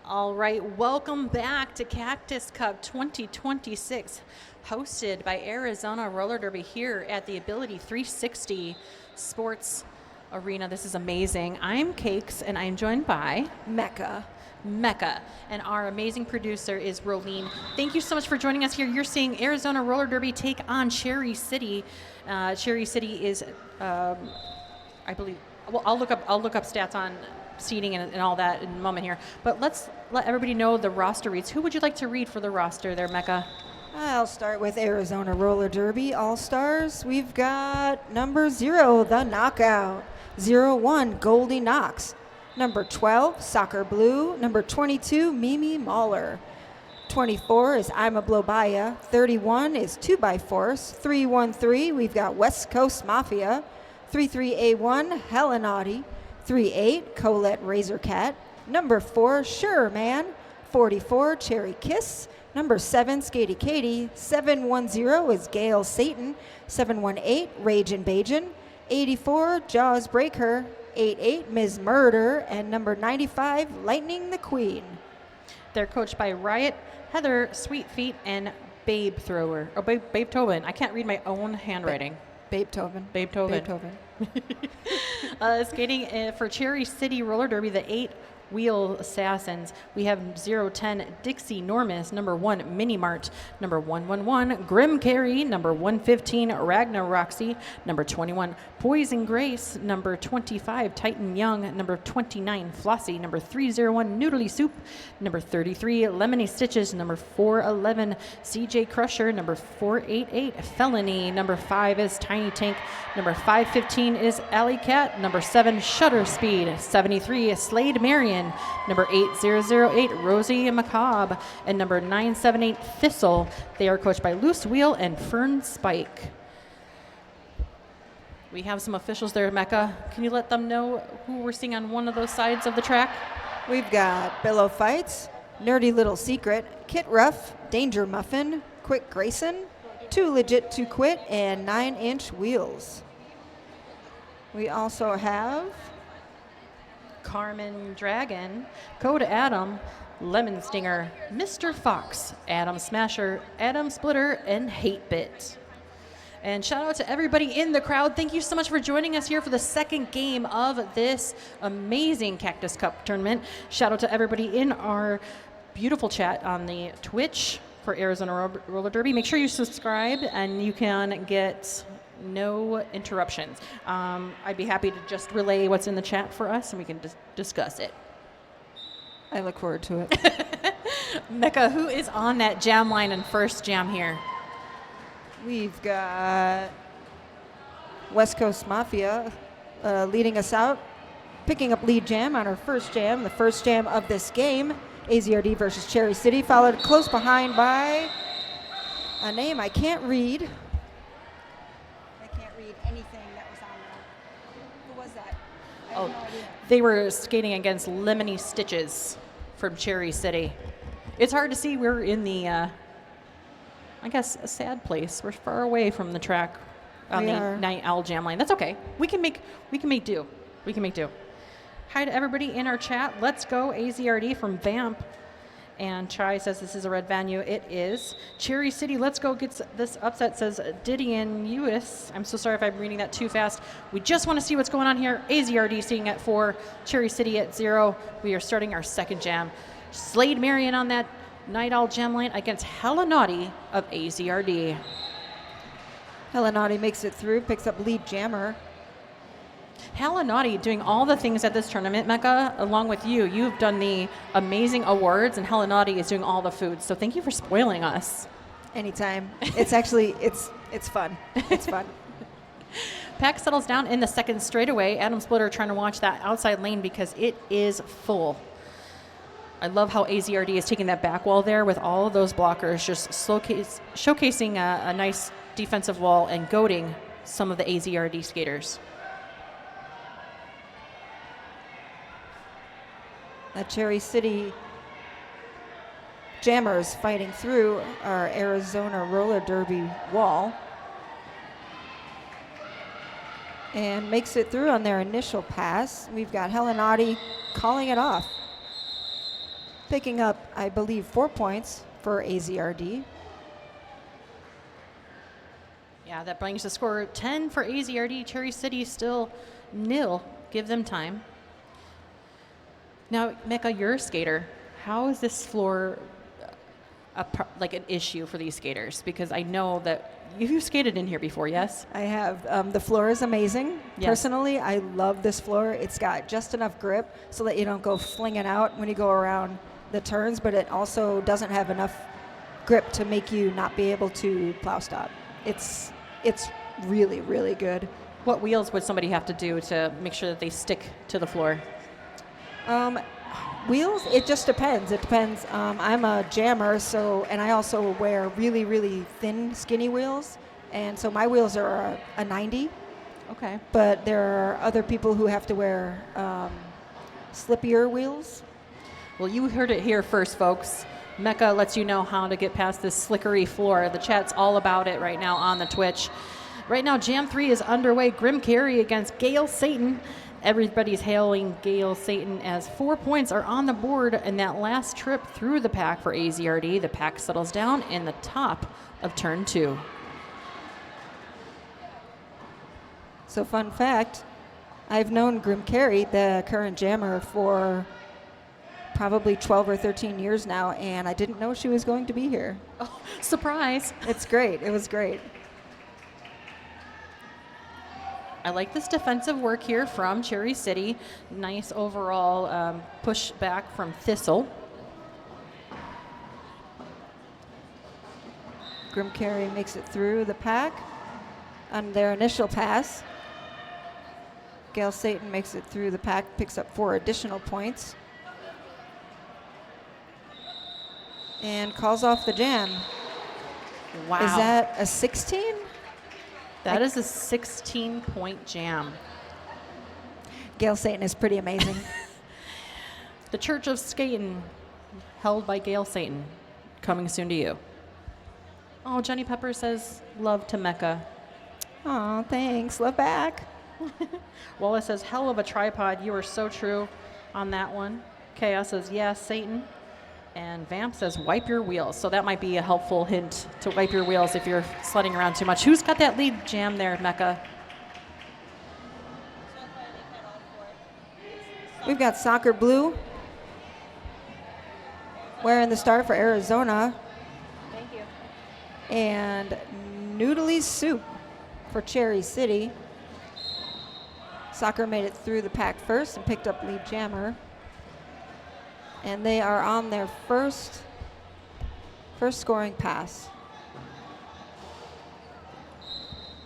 All right, welcome back to Cactus Cup 2026, hosted by Arizona Roller Derby here at the Ability 360 Sports Arena. This is amazing. I'm Cakes, and I'm joined by Mecca, and our amazing producer is Rolene. Thank you so much for joining us here. You're seeing Arizona Roller Derby take on Cherry City. Cherry City is, I believe. Well, I'll look up stats on seating and all that in a moment here. But let's let everybody know the roster reads. Who would you like to read for the roster there, Mecca? I'll start with Arizona Roller Derby All-Stars. We've got number 0, The Knockout. 01, Goldie Knox. Number 12, Soccer Blue. Number 22, Mimi Mahler. 24 is I'm a Blobaya. 31 is 2x4. 313, we've got West Coast Mafia. 33A1, Helenaughty. 38, Colette Razorcat. Number 4, Sure Man. 44, Cherry Kiss. Number 7, Skatey Katie. 710 is Gail Satan. 718, Ragin' Bajin. 84, Jaws Break Her. 88, Ms. Murder. And number 95, Lightning the Queen. They're coached by Riot, Heather, Sweet Feet, and Babe Thrower. Oh, Babe Tobin. I can't read my own handwriting. Babe Tobin. Babe Tobin. Skating for Cherry City Roller Derby, the 8-wheel assassins. We have 010 Dixie Normus, number 1 Mini Mart, number 111 Grim Carey, number 115 Ragnar Roxy, number 21 Poison Grace, number 25 Titan Young, number 29 Flossie, number 301 Noodly Soup, number 33 Lemony Stitches, number 411 CJ Crusher, number 488 Felony, number 5 is Tiny Tank, number 515 is Alley Cat, number 7 Shutter Speed, 73 is Slade Marion, number 8008 Rosie Macabre, and number 978 Thistle. They are coached by Loose Wheel and Fern Spike. We have some officials there, Mecca. Can you let them know who we're seeing on one of those sides of the track? We've got Billow Fights, Nerdy Little Secret, Kit Ruff, Danger Muffin, Quick Grayson, Too Legit to Quit, and 9-inch Wheels. We also have Carmen Dragon, Code Adam, Lemon Stinger, Mr. Fox, Adam Smasher, Adam Splitter, and Hate Bit. And shout out to everybody in the crowd. Thank you so much for joining us here for the second game of this amazing Cactus Cup tournament. Shout out to everybody in our beautiful chat on the Twitch for Arizona Roller Derby. Make sure you subscribe and you can get no interruptions. I'd be happy to just relay what's in the chat for us and we can discuss it. I look forward to it. Mecca, who is on that jam line and first jam here? We've got West Coast Mafia leading us out, picking up lead jam on our first jam, the first jam of this game, AZRD versus Cherry City, followed close behind by a name I can't read. I can't read anything that was on there. Who was that? I have no idea. They were skating against Lemony Stitches from Cherry City. It's hard to see. We're in the I guess a sad place. We're far away from the track on the Night Owl Jam line. That's okay. We can make do. We can make do. Hi to everybody in our chat. Let's go AZRD from Vamp. And Chai says this is a red venue. It is. Cherry City, let's go gets this upset, says Didion Ewis. I'm so sorry if I'm reading that too fast. We just want to see what's going on here. AZRD sitting at 4, Cherry City at 0. We are starting our second jam. Slade Marion on that Night Owl Jam line against Hella Naughty of AZRD. Hella Naughty makes it through, picks up lead jammer. Hella Naughty doing all the things at this tournament, Mecca, along with you. You've done the amazing awards, and Hella Naughty is doing all the food. So thank you for spoiling us. Anytime. It's actually, it's fun. It's fun. Pack settles down in the second straightaway. Adam Splitter trying to watch that outside lane because it is full. I love how AZRD is taking that back wall there with all of those blockers, just showcasing a nice defensive wall and goading some of the AZRD skaters. The Cherry City jammers fighting through our Arizona Roller Derby wall and makes it through on their initial pass. We've got Helenaughty calling it off. picking up, I believe, 4 points for AZRD. Yeah, that brings the score 10 for AZRD. Cherry City still nil. Give them time. Now, Mecca, you're a skater. How is this floor like an issue for these skaters? Because I know that you've skated in here before, yes? I have. The floor is amazing. Yes. Personally, I love this floor. It's got just enough grip so that you don't go flinging out when you go around the turns, but it also doesn't have enough grip to make you not be able to plow stop. It's really, really good. What wheels would somebody have to do to make sure that they stick to the floor? Wheels, it just depends. It depends. I'm a jammer, and I also wear really, really thin, skinny wheels. And so my wheels are a 90. Okay. But there are other people who have to wear slippier wheels. Well, you heard it here first, folks. Mecca lets you know how to get past this slickery floor. The chat's all about it right now on the Twitch. Right now, Jam 3 is underway. Grim Carry against Gail Satan. Everybody's hailing Gail Satan as 4 points are on the board in that last trip through the pack for AZRD. The pack settles down in the top of turn 2. So fun fact, I've known Grim Carey, the current jammer, for probably 12 or 13 years now, and I didn't know she was going to be here. Oh, surprise. It's great. It was great. I like this defensive work here from Cherry City. Nice overall push back from Thistle. Grim Carey makes it through the pack on their initial pass. Gail Satan makes it through the pack, picks up 4 additional points, and calls off the jam. Wow. Is that a 16? That is a 16-point jam. Gail Satan is pretty amazing. The Church of Skating, held by Gail Satan, coming soon to you. Oh, Jenny Pepper says, love to Mecca. Aw, thanks. Love back. Wallace says, hell of a tripod. You are so true on that one. Chaos says, yes, Satan. And Vamp says, wipe your wheels. So that might be a helpful hint to wipe your wheels if you're sledding around too much. Who's got that lead jam there, Mecca? We've got Soccer Blue wearing the star for Arizona. Thank you. And Noodly Soup for Cherry City. Soccer made it through the pack first and picked up lead jammer. And they are on their first scoring pass.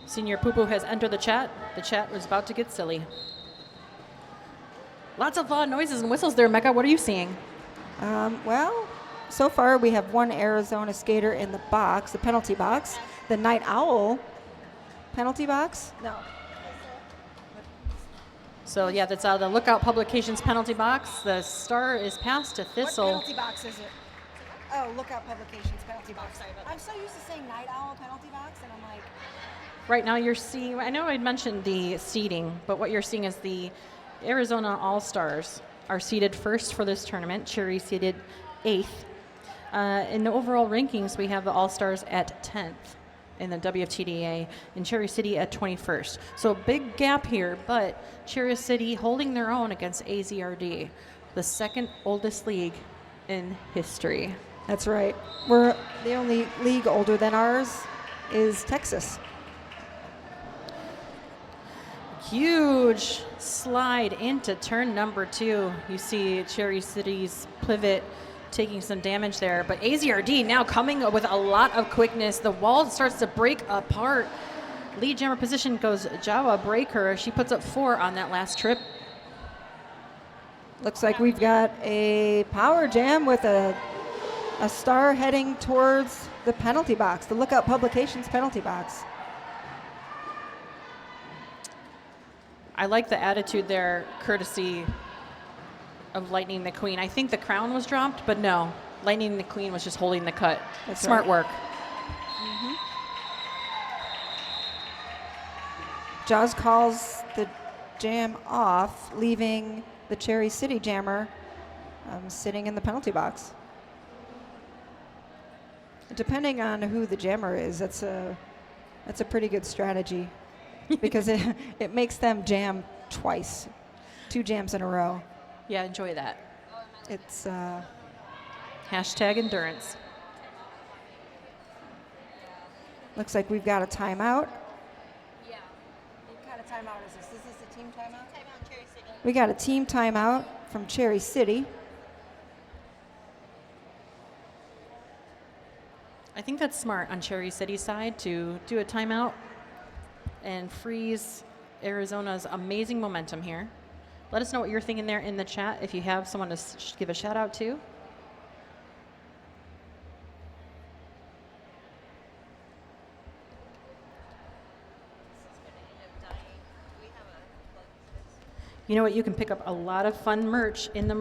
Senior Poo-Poo has entered the chat. The chat was about to get silly. Lots of noises and whistles there, Mecca. What are you seeing? Well, so far we have one Arizona skater in the box, the penalty box. The Night Owl penalty box? No. So, yeah, that's the Lookout Publications penalty box. The star is passed to Thistle. What penalty box is it? Oh, Lookout Publications penalty box. I'm so used to saying Night Owl penalty box, and I'm like... Right now you're seeing, I know I'd mentioned the seeding, but what you're seeing is the Arizona All-Stars are seeded first for this tournament. Cherry seeded 8th. In the overall rankings, we have the All-Stars at 10th in the WFTDA, and Cherry City at 21st. So big gap here, but Cherry City holding their own against AZRD, the second oldest league in history. That's right. We're the only league older than ours is Texas. Huge slide into turn number 2. You see Cherry City's pivot taking some damage there, but AZRD now coming with a lot of quickness. The wall starts to break apart. Lead jammer position goes Java Breaker. She puts up 4 on that last trip. Looks like we've got a power jam with a star heading towards the penalty box, the Lookout Publications penalty box. I like the attitude there, courtesy of Lightning the Queen. I think the crown was dropped, but no. Lightning the Queen was just holding the cut. That's Smart right. work. Mm-hmm. Jaws calls the jam off, leaving the Cherry City jammer sitting in the penalty box. Depending on who the jammer is, that's a pretty good strategy because it makes them jam twice, 2 jams in a row. Yeah, enjoy that. It's Hashtag endurance. looks like we've got a timeout. Yeah. What kind of timeout is this? Is this a team timeout? Timeout, Cherry City. We got a team timeout from Cherry City. I think that's smart on Cherry City's side to do a timeout and freeze Arizona's amazing momentum here. Let us know what you're thinking there in the chat if you have someone to give a shout out to. You know what? You can pick up a lot of fun merch in the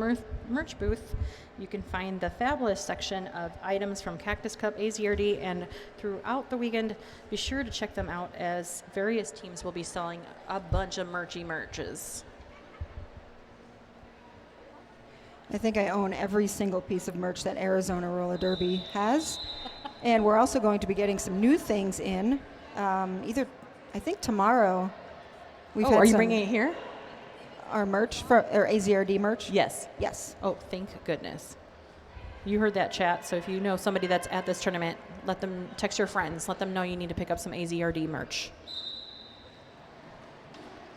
merch booth. You can find the fabulous section of items from Cactus Cup, AZRD, and throughout the weekend, be sure to check them out as various teams will be selling a bunch of merches. I think I own every single piece of merch that Arizona Roller Derby has. And we're also going to be getting some new things in. I think tomorrow. Are you bringing it here? Our merch, or AZRD merch? Yes. Yes. Oh, thank goodness. You heard that, chat. So if you know somebody that's at this tournament, let them text your friends. Let them know you need to pick up some AZRD merch.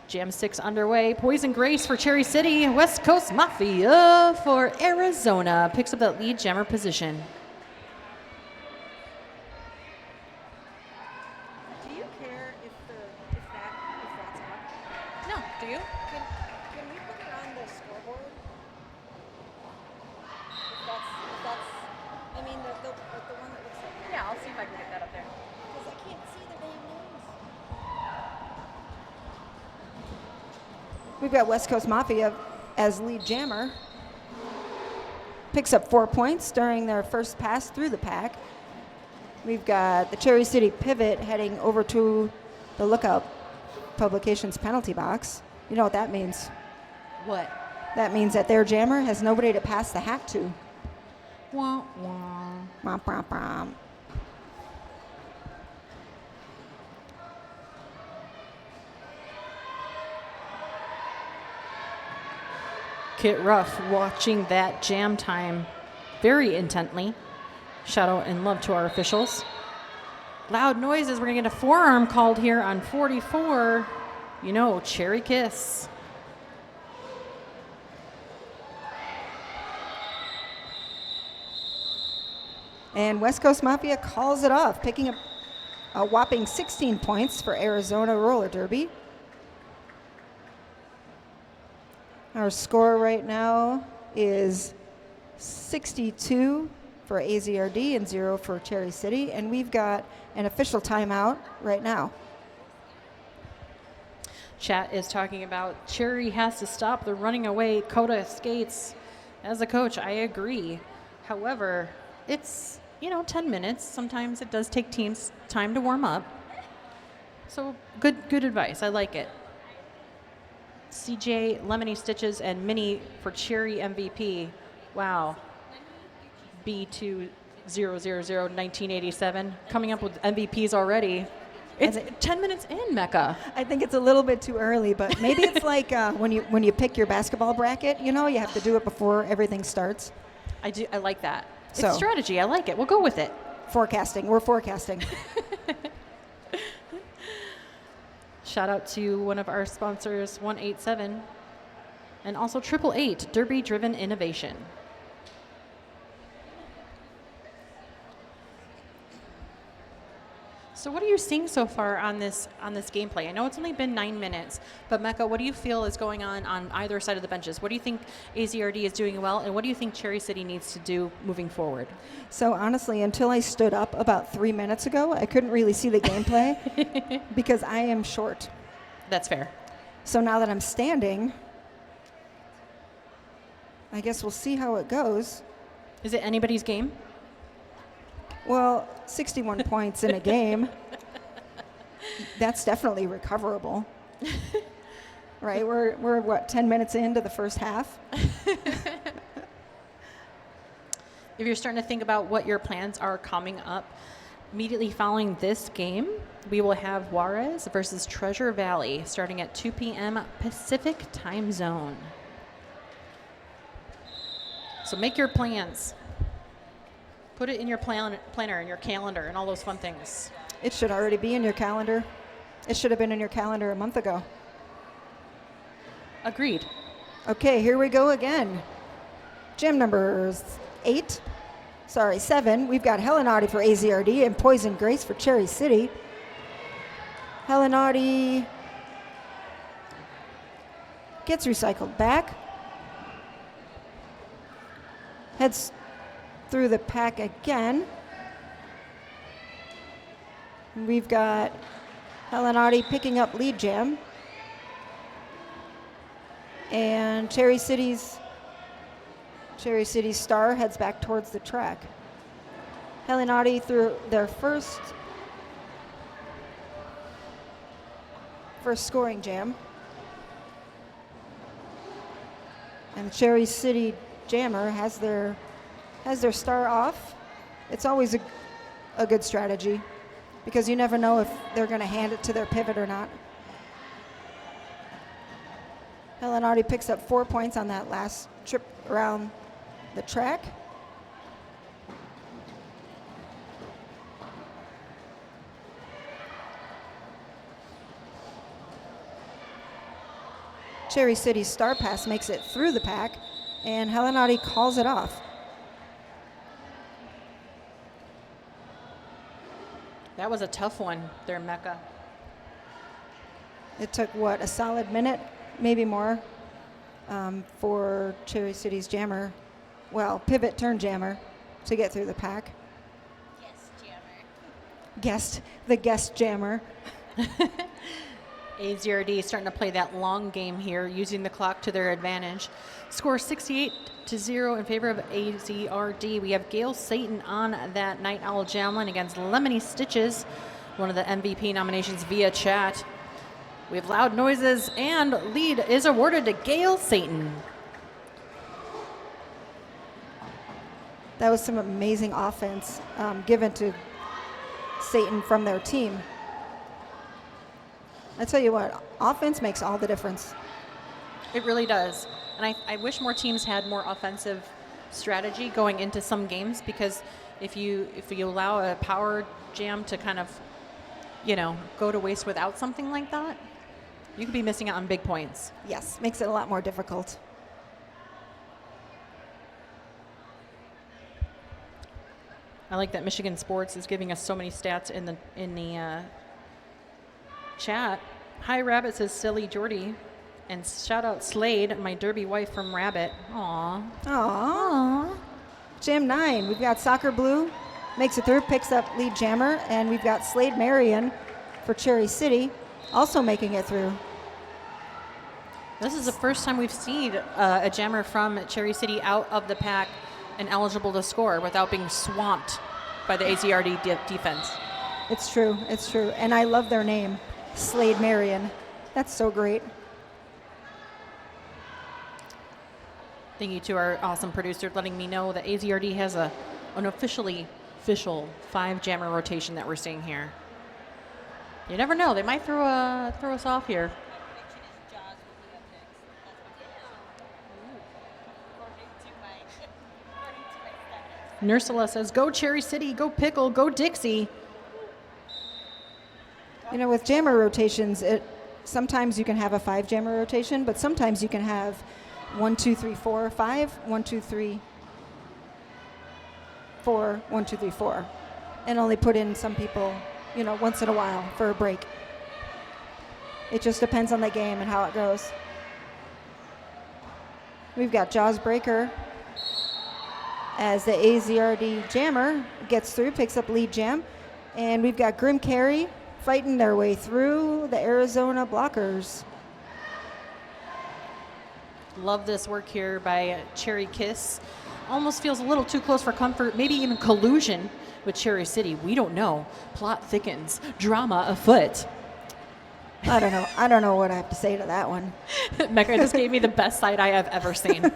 Jam 6 underway. Poison Grace for Cherry City. West Coast Mafia for Arizona. Picks up that lead jammer position. Do you care if that's on? No, do you? Can we put it on the scoreboard? If that's I mean, the one that looks like. Yeah, I'll see if I can get that up there. Because I can't see the damn names. We've got West Coast Mafia as lead jammer. Picks up 4 points during their first pass through the pack. We've got the Cherry City Pivot heading over to the Lookout Publications penalty box. You know what that means? What? That means that their jammer has nobody to pass the hat to. Wah, wah. Brom, brom, brom. Kit Ruff watching that jam time very intently. Shout out and love to our officials. Loud noises. We're going to get a forearm called here on 44. You know, Cherry Kiss. And West Coast Mafia calls it off, picking up a whopping 16 points for Arizona Roller Derby. Our score right now is 62 for AZRD and 0 for Cherry City, and we've got an official timeout right now. Chat is talking about Cherry has to stop the running away Coda skates. As a coach, I agree. However, it's, 10 minutes. Sometimes it does take teams time to warm up. So good advice. I like it. CJ, Lemony Stitches, and Minnie for Cherry MVP. Wow. B20001987 coming up with MVPs already. It's 10 minutes in, Mecca. I think it's a little bit too early, but maybe it's like when you pick your basketball bracket, you have to do it before everything starts. I like that. So, it's strategy. I like it. We'll go with it. Forecasting. We're forecasting. Shout out to one of our sponsors, 187, and also 888, Derby Driven Innovation. So what are you seeing so far on this gameplay? I know it's only been 9 minutes, but Mecca, what do you feel is going on either side of the benches? What do you think AZRD is doing well, and what do you think Cherry City needs to do moving forward? So honestly, until I stood up about 3 minutes ago, I couldn't really see the gameplay because I am short. That's fair. So now that I'm standing, I guess we'll see how it goes. Is it anybody's game? Well, 61 points in a game, that's definitely recoverable. Right? We're what, 10 minutes into the first half? If you're starting to think about what your plans are coming up, immediately following this game, we will have Juarez versus Treasure Valley starting at 2 p.m. Pacific time zone. So make your plans. Put it in your planner and your calendar and all those fun things. It should already be in your calendar. It should have been in your calendar a month ago. Agreed. Okay, here we go again. Gym numbers 7. We've got Helenati for AZRD and Poison Grace for Cherry City. Helenati gets recycled back. Heads through the pack again. We've got Helenati picking up lead jam. And Cherry City's star heads back towards the track. Helenati through their first scoring jam. And Cherry City Jammer has their star off. It's always a good strategy because you never know if they're going to hand it to their pivot or not. Helenati picks up 4 points on that last trip around the track. Cherry City's star pass makes it through the pack, and Helenati calls it off. That was a tough one there, Mecca. It took, a solid minute, maybe more, for Cherry City's jammer, pivot turn jammer, to get through the pack. The guest jammer. AZRD starting to play that long game here, using the clock to their advantage. Score 68-0 in favor of AZRD. We have Gail Satan on that Night Owl Javelin against Lemony Stitches, one of the MVP nominations via chat. We have loud noises, and lead is awarded to Gail Satan. That was some amazing offense given to Satan from their team. I tell you what, offense makes all the difference. It really does. And I wish more teams had more offensive strategy going into some games, because if you allow a power jam to kind of, go to waste without something like that, you could be missing out on big points. Yes, makes it a lot more difficult. I like that Michigan Sports is giving us so many stats in the chat. Hi Rabbit, says Silly Jordy, and shout out Slade, my derby wife from Rabbit. Aww. Aww. Jam 9, we've got Soccer Blue, makes it through, picks up lead jammer, and we've got Slade Marion for Cherry City, also making it through. This is the first time we've seen a jammer from Cherry City out of the pack and eligible to score without being swamped by the AZRD defense. It's true. And I love their name, Slade Marion. That's so great. Thank you to our awesome producer letting me know that AZRD has an official 5 jammer rotation that we're seeing here. You never know. They might throw us off here. Nursula says, go Cherry City, go Pickle, go Dixie. With jammer rotations, sometimes you can have a 5 jammer rotation, but sometimes you can have 1, 2, 3, 4, 5, 1, 2, 3, 4, 1, 2, 3, 4, and only put in some people, once in a while for a break. It just depends on the game and how it goes. We've got Jaws Breaker as the AZRD jammer gets through, picks up lead jam, and we've got Grim Carry fighting their way through the Arizona blockers. Love this work here by Cherry Kiss. Almost feels a little too close for comfort, maybe even collusion with Cherry City. We don't know. Plot thickens. Drama afoot. I don't know what I have to say to that one. Mecca just gave me the best side I have ever seen.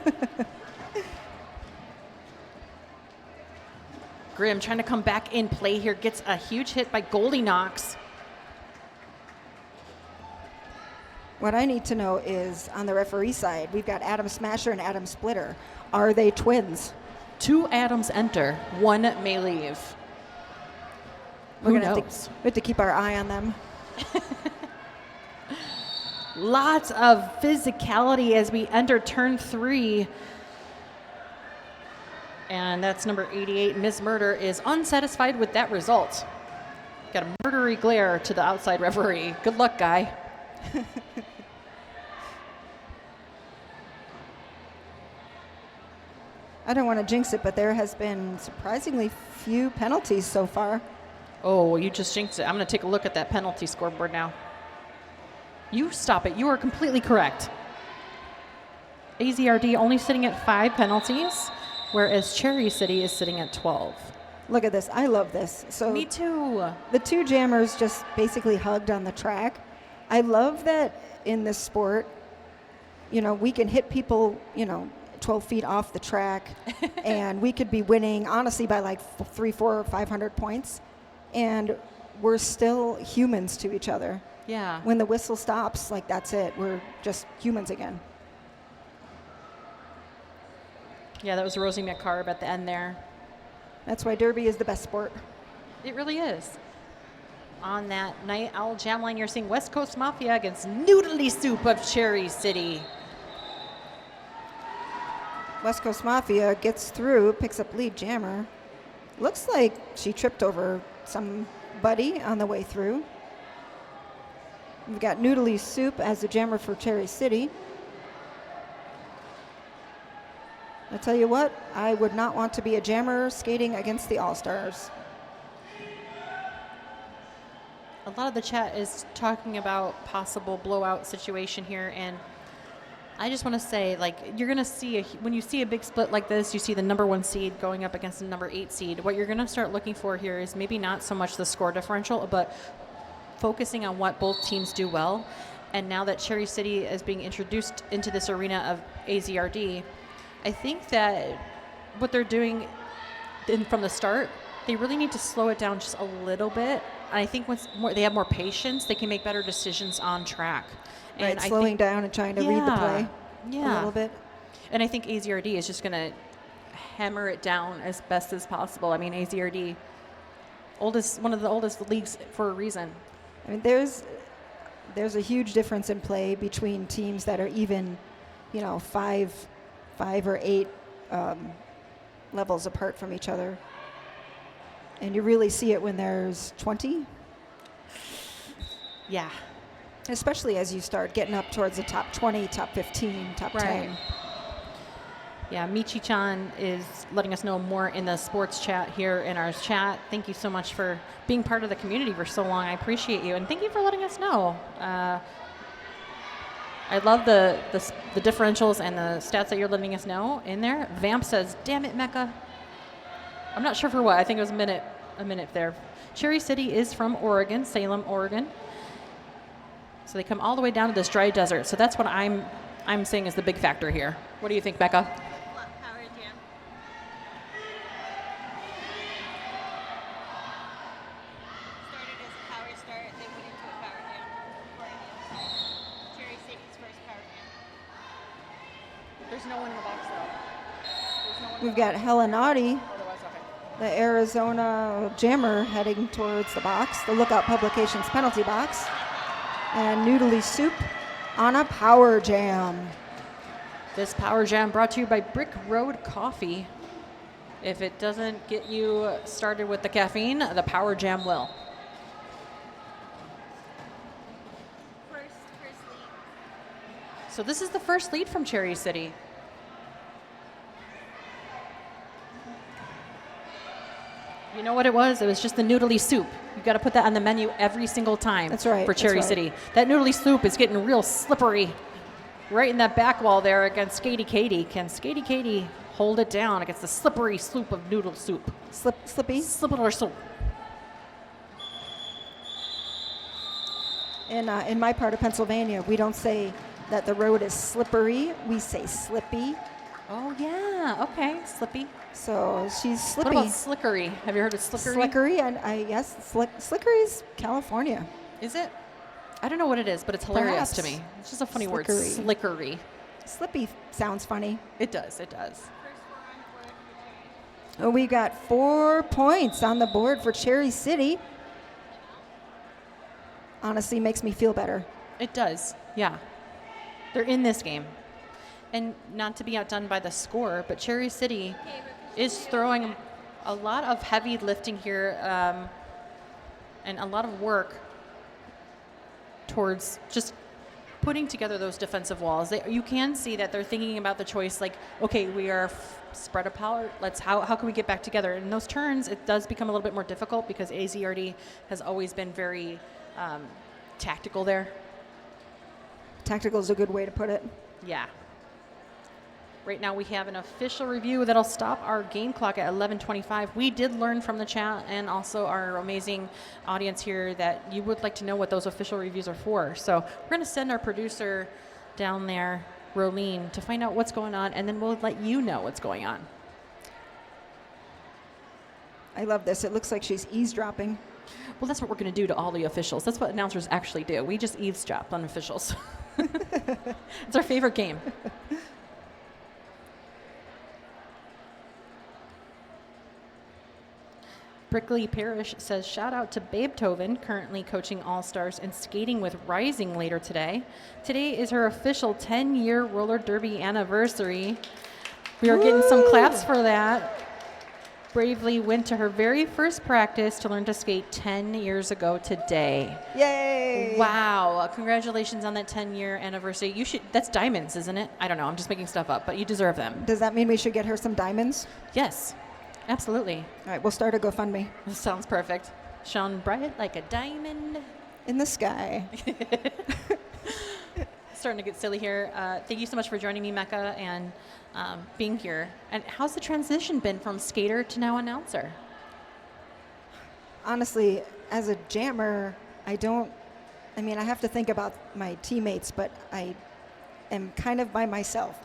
Grimm trying to come back in play here, gets a huge hit by Goldie Knox. What I need to know is on the referee side, we've got Adam Smasher and Adam Splitter. Are they twins? 2 Adams enter, 1 may leave. We're Who gonna knows? have to keep our eye on them. Lots of physicality as we enter turn 3. And that's number 88, Miss Murder, is unsatisfied with that result. Got a murdery glare to the outside referee. Good luck, guy. I don't want to jinx it, but there has been surprisingly few penalties so far. Oh, you just jinxed it. I'm going to take a look at that penalty scoreboard now. You stop it. You are completely correct. AZRD only sitting at 5 penalties, whereas Cherry City is sitting at 12. Look at this. I love this. So Me too. the 2 jammers just basically hugged on the track. I love that in this sport, you know, we can hit people, you know, 12 feet off the track and we could be winning honestly by like 300, 400, 500 points. And we're still humans to each other. Yeah. When the whistle stops, like that's it. We're just humans again. Yeah, that was Rosie McCarb at the end there. That's why Derby is the best sport. It really is. On that Night Owl Jam line, you're seeing West Coast Mafia against Noodly Soup of Cherry City. West Coast Mafia gets through, picks up lead jammer. Looks like she tripped over somebody on the way through. We've got Noodly Soup as the jammer for Cherry City. I tell you what, I would not want to be a jammer skating against the All-Stars. A lot of the chat is talking about possible blowout situation here, and I just want to say, like, you're going to see, when you see a big split like this, you see the number 1 seed going up against the number 8 seed. What you're going to start looking for here is maybe not so much the score differential, but focusing on what both teams do well. And now that Cherry City is being introduced into this arena of AZRD, I think that what they're doing from the start, they really need to slow it down just a little bit. And I think once they have more patience, they can make better decisions on track. Right, And slowing down and trying to read the play a little bit. And I think AZRD is just going to hammer it down as best as possible. I mean, AZRD, one of the oldest leagues for a reason. I mean, there's a huge difference in play between teams that are even, you know, 5 or 8 levels apart from each other. And you really see it when there's 20. Yeah. Especially as you start getting up towards the top 20, top 15, top 10. Yeah, Michi-chan is letting us know more in the sports chat here in our chat. Thank you so much for being part of the community for so long. I appreciate you. And thank you for letting us know. I love the differentials and the stats that you're letting us know in there. Vamp says, damn it, Mecca. I'm not sure for what. I think it was a minute there. Cherry City is from Oregon, Salem, Oregon. So they come all the way down to this dry desert. So that's what I'm saying is the big factor here. What do you think, Becca? Power jam. Started as a power start, then went into a power jam. Cherry City's first power jam. There's no one in the box, though. We've got Helen Naughty, Otherwise, okay. the Arizona jammer, heading towards the box, the Lookout Publications penalty box. And Noodly Soup on a power jam. This power jam brought to you by Brick Road Coffee. If it doesn't get you started with the caffeine, the power jam will. First lead. So this is the first lead from Cherry City. You know what it was? It was just the noodly soup. You got to put that on the menu every single time. That's right, For that's Cherry right. City. That noodly soup is getting real slippery right in that back wall there against Skatey Katie. Can Skatey Katie hold it down against the slippery sloop of noodle soup? Slippy. Slippery soup. In my part of Pennsylvania, we don't say that the road is slippery. We say slippy. Oh, yeah. Okay. Slippy. So she's What Slippy. about Slickery? Have you heard of Slickery? Slickery, and yes, Slickery's California. Is it? I don't know what it is, but it's hilarious to Perhaps. me. It's just a funny word. Slickery. Slickery. Slippy sounds funny. It does. It does. First 4 on the board for Cherry. Oh, we got 4 points on the board for Cherry City. Honestly, makes me feel better. It does. Yeah. They're in this game. And not to be outdone by the score, but Cherry City Okay, but is throwing a lot of heavy lifting here and a lot of work towards just putting together those defensive walls. You can see that they're thinking about the choice like, okay, we are spread apart. How can we get back together? In those turns, it does become a little bit more difficult because AZRD has always been very tactical there. Tactical is a good way to put it. Yeah. Right now we have an official review that'll stop our game clock at 11:25. We did learn from the chat and also our amazing audience here that you would like to know what those official reviews are for. So we're going to send our producer down there, Rolene, to find out what's going on, and then we'll let you know what's going on. I love this. It looks like she's eavesdropping. Well, that's what we're going to do to all the officials. That's what announcers actually do. We just eavesdrop on officials. It's our favorite game. Brickley Parish says, shout out to Babe Toven, currently coaching All-Stars and skating with Rising later today. Today is her official 10-year roller derby anniversary. We are getting some claps for that. Bravely went to her very first practice to learn to skate 10 years ago today. Yay! Wow. Congratulations on that 10-year anniversary. That's diamonds, isn't it? I don't know. I'm just making stuff up, but you deserve them. Does that mean we should get her some diamonds? Yes. Absolutely. All right, we'll start a GoFundMe. That sounds perfect. Shone bright like a diamond. In the sky. Starting to get silly here. Thank you so much for joining me, Mecca, and being here. And how's the transition been from skater to now announcer? Honestly, as a jammer, I have to think about my teammates, but I am kind of by myself.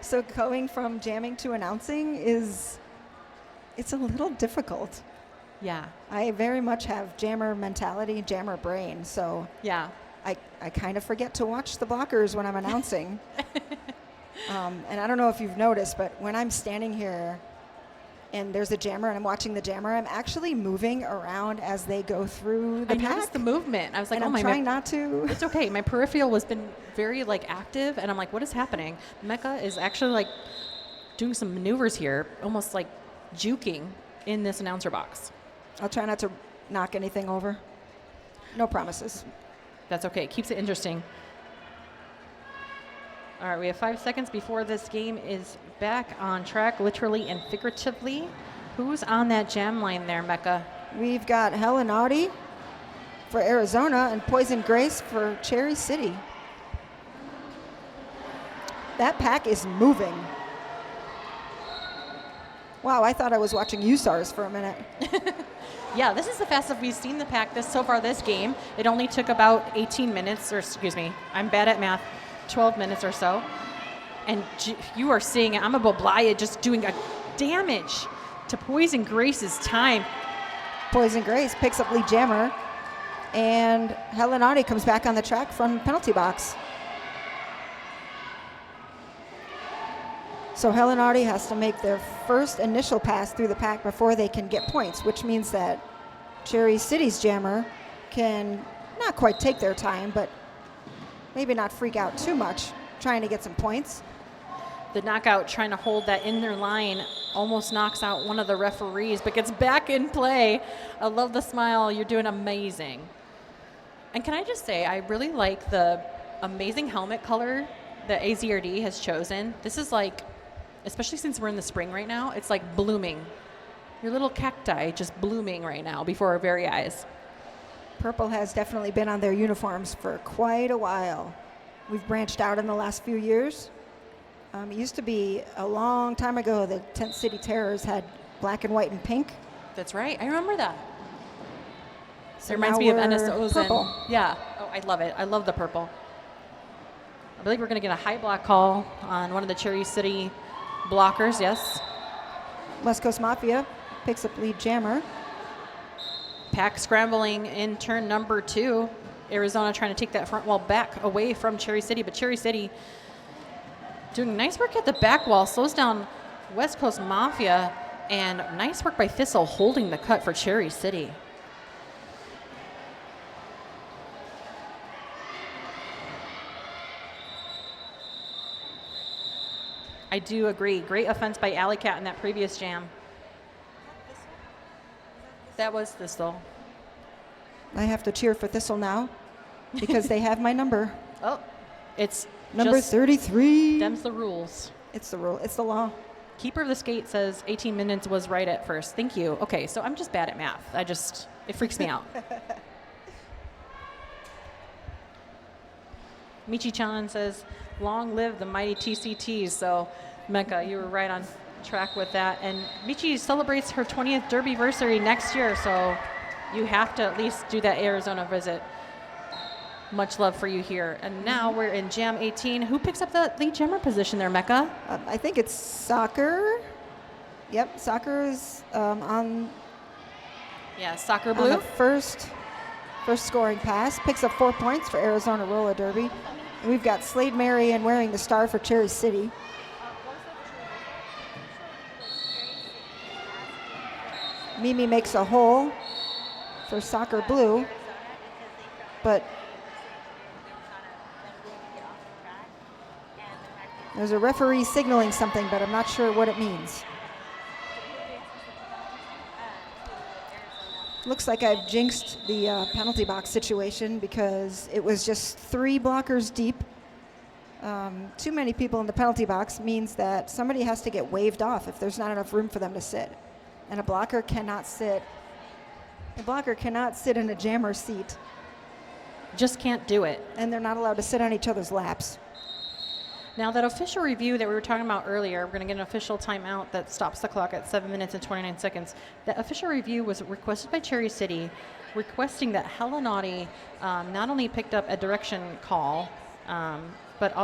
So going from jamming to announcing it's a little difficult. Yeah. I very much have jammer mentality, jammer brain, so Yeah. I kind of forget to watch the blockers when I'm announcing. And I don't know if you've noticed, but when I'm standing here and there's a jammer and I'm watching the jammer, I'm actually moving around as they go through the I pack. noticed the movement. I was like, And oh I'm my trying not to. It's okay. My peripheral has been very active, and I'm like, what is happening? Mecca is actually doing some maneuvers here, almost like juking in this announcer box. I'll try not to knock anything over. No promises. That's okay. It keeps it interesting. All right, we have 5 seconds before this game is back on track, literally and figuratively. Who's on that jam line there, Mecca? We've got Helen Audi for Arizona and Poison Grace for Cherry City. That pack is moving. Wow, I thought I was watching USARS for a minute. Yeah, this is the fastest we've seen the pack so far this game. It only took about 18 minutes, or excuse me, I'm bad at math, 12 minutes or so. And you are seeing Amabo Blaya just doing a damage to Poison Grace's time. Poison Grace picks up lead jammer, and Helen Audi comes back on the track from penalty box. So Helen Audi has to make their first initial pass through the pack before they can get points, which means that Cherry City's jammer can not quite take their time, but maybe not freak out too much trying to get some points. The knockout trying to hold that inner line almost knocks out one of the referees, but gets back in play. I love the smile. You're doing amazing. And can I just say, I really like the amazing helmet color that AZRD has chosen. This is especially since we're in the spring right now, it's like blooming. Your little cacti just blooming right now before our very eyes. Purple has definitely been on their uniforms for quite a while. We've branched out in the last few years. It used to be a long time ago the Tent City Terrors had black and white and pink. That's right. I remember that. So it reminds now me of we're NSOs. purple. Yeah. Oh, I love it. I love the purple. believe we're going to get a high block call on one of the Cherry City blockers, yes. West Coast Mafia picks up lead jammer. Pack scrambling in turn number 2. Arizona trying to take that front wall back away from Cherry City, but Cherry City doing nice work at the back wall, slows down West Coast Mafia, and nice work by Thistle holding the cut for Cherry City. I do agree. Great offense by Alley Cat in that previous jam. That was Thistle. I have to cheer for Thistle now because they have my number. Oh, it's Number just 33. them's the rules. It's the rule. It's the law. Keeper of the Skate says 18 minutes was right at first. Thank you. Okay, so I'm just bad at math. It freaks me out. Michi-chan says, long live the mighty TCTs. So, Mecca, you were right on track with that. And Michi celebrates her 20th Derby-versary next year, so you have to at least do that Arizona visit. Much love for you here. And now we're in Jam 18. Who picks up the lead jammer position there, Mecca? I think it's Soccer. Yep, Soccer is on Yeah, Soccer on Blue. the first scoring pass. Picks up 4 points for Arizona Roller Derby. And we've got Slade Marion wearing the star for Cherry City. Mimi makes a hole for Soccer Blue, but there's a referee signaling something, but I'm not sure what it means. Looks like I've jinxed the penalty box situation because it was just 3 blockers deep. Too many people in the penalty box means that somebody has to get waved off if there's not enough room for them to sit. And a blocker cannot sit. A blocker cannot sit in a jammer seat. Just can't do it. And they're not allowed to sit on each other's laps. Now, that official review that we were talking about earlier, we're going to get an official timeout that stops the clock at 7 minutes and 29 seconds. That official review was requested by Cherry City, requesting that Hellenauti not only picked up a direction call, a back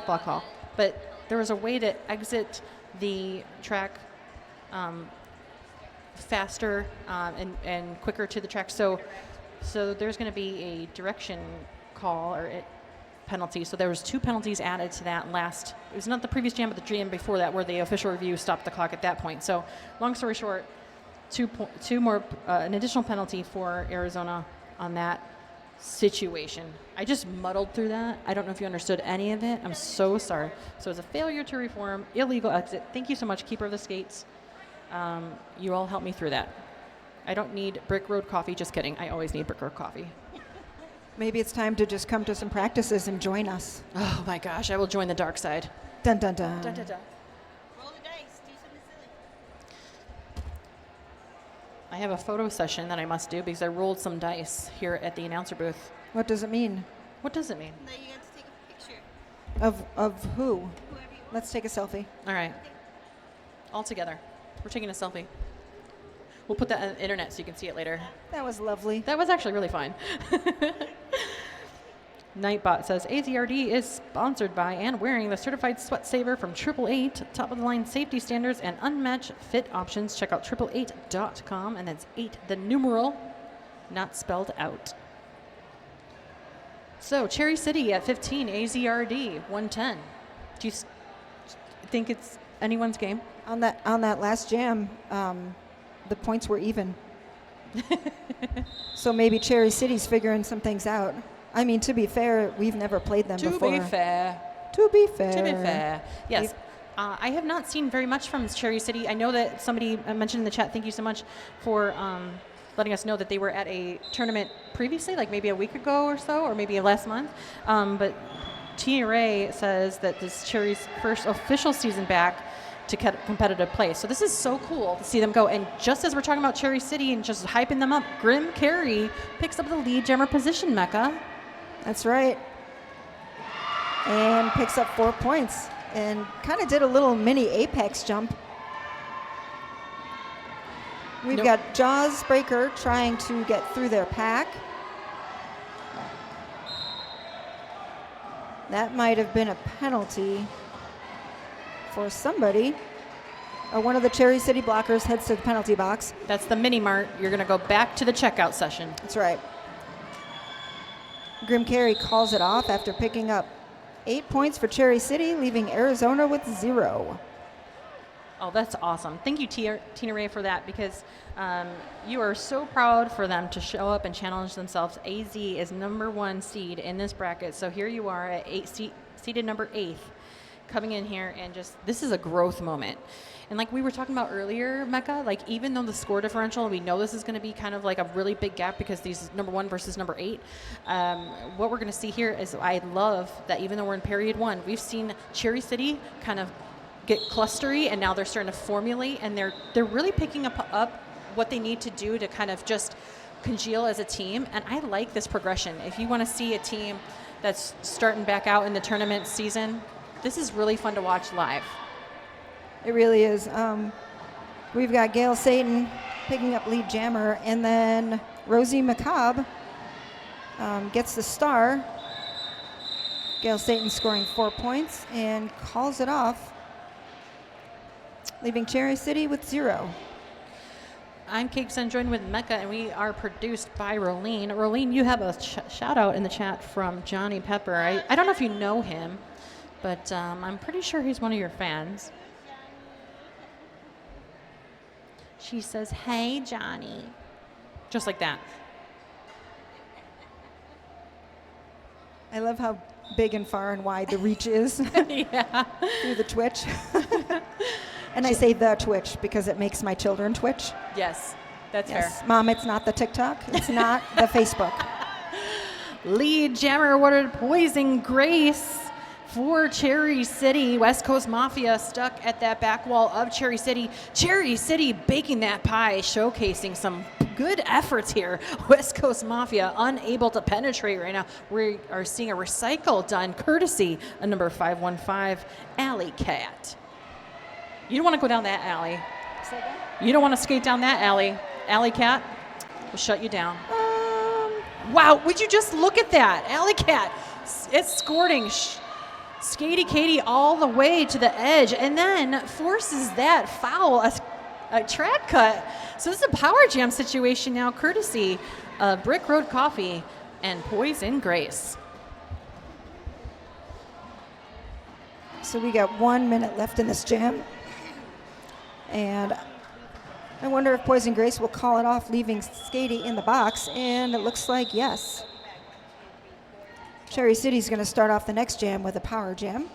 block call, but there was a way to exit the track faster and quicker to the track. So there's going to be a direction call or penalty. So there was 2 penalties added to that last. It was not the previous jam, but the jam before that, where the official review stopped the clock at that point. So long story short, two more, an additional penalty for Arizona on that situation. I just muddled through that. I don't know if you understood any of it. I'm so sorry. So it's a failure to reform, illegal exit. Thank you so much, Keeper of the Skates. You all helped me through that. I don't need Brick Road coffee. Just kidding. I always need Brick Road coffee. Maybe it's time to just come to some practices and join us. Oh my gosh, I will join the dark side. Dun dun dun. Dun, dun, dun. Roll the dice. Do something silly. I have a photo session that I must do because I rolled some dice here at the announcer booth. What does it mean? What does it mean? Now you got to take a picture. Of who? Whoever you want. Let's take a selfie. All right. All together. We're taking a selfie. We'll put that on the internet so you can see it later. That was lovely. That was actually really fun. Nightbot says AZRD is sponsored by and wearing the certified sweat saver from 888, top of the line safety standards and unmatched fit options. Check out 888.com, and that's 8 the numeral, not spelled out. So Cherry City at 15, AZRD 110. Do you think it's anyone's game? On that last jam, the points were even. So maybe Cherry City's figuring some things out. I mean, to be fair, we've never played them before. To be fair. To be fair. To be fair. Yes. I have not seen very much from Cherry City. I know that somebody mentioned in the chat, thank you so much for letting us know that they were at a tournament previously, like maybe a week ago or so, or maybe last month. But Tina Ray says that this Cherry's first official season back to competitive play. So this is so cool to see them go. And just as we're talking about Cherry City and just hyping them up, Grim Carey picks up the lead jammer position, Mecca. That's right. And picks up 4 points and kind of did a little mini apex jump. We've got Jaws Breaker trying to get through their pack. That might have been a penalty for somebody. One of the Cherry City blockers heads to the penalty box. That's the mini mart. You're going to go back to the checkout session. That's right. Grim Carey calls it off after picking up 8 points for Cherry City, leaving Arizona with 0. Oh, that's awesome. Thank you, Tina Ray, for that, because you are so proud for them to show up and challenge themselves. AZ is #1 seed in this bracket, so here you are at seeded number 8, coming in here, and just, this is a growth moment. And like we were talking about earlier, Mecca, like even though the score differential, we know this is going to be kind of like a really big gap because these is #1 versus #8. What we're going to see here is, I love that even though we're in period 1, we've seen Cherry City kind of get clustery, and now they're starting to formulate, and they're really picking up what they need to do to kind of just congeal as a team. And I like this progression. If you want to see a team that's starting back out in the tournament season, this is really fun to watch live. It really is. We've got Gail Satan picking up lead jammer, and then Rosie McCobb gets the star. Gail Satan scoring 4 points and calls it off, leaving Cherry City with 0. I'm Kate Sun, joined with Mecca, and we are produced by Rolene. Rolene, you have a shout out in the chat from Johnny Pepper. I don't know if you know him, but I'm pretty sure he's one of your fans. She says, "Hey, Johnny." Just like that. I love how big and far and wide the reach is Yeah. through the Twitch. And I say the Twitch because it makes my children twitch. Yes, that's Yes. fair. Mom, it's not the TikTok. It's not the Facebook. Lead jammer awarded Poison Grace for Cherry City. West Coast Mafia stuck at that back wall of Cherry City. Cherry City baking that pie, showcasing some good efforts here. West Coast Mafia unable to penetrate right now. We are seeing a recycle done courtesy of number 515, Alley Cat. You don't want to go down that alley. You don't want to skate down that alley. Alley Cat will shut you down. Wow, would you just look at that? Alley Cat, it's squirting. Skatey Katie all the way to the edge, and then forces that foul, a track cut. So this is a power jam situation now, courtesy of Brick Road Coffee and Poison Grace. So we got 1 minute left in this jam. And I wonder if Poison Grace will call it off, leaving Skatey in the box. And it looks like yes. Cherry City's going to start off the next jam with a power jam.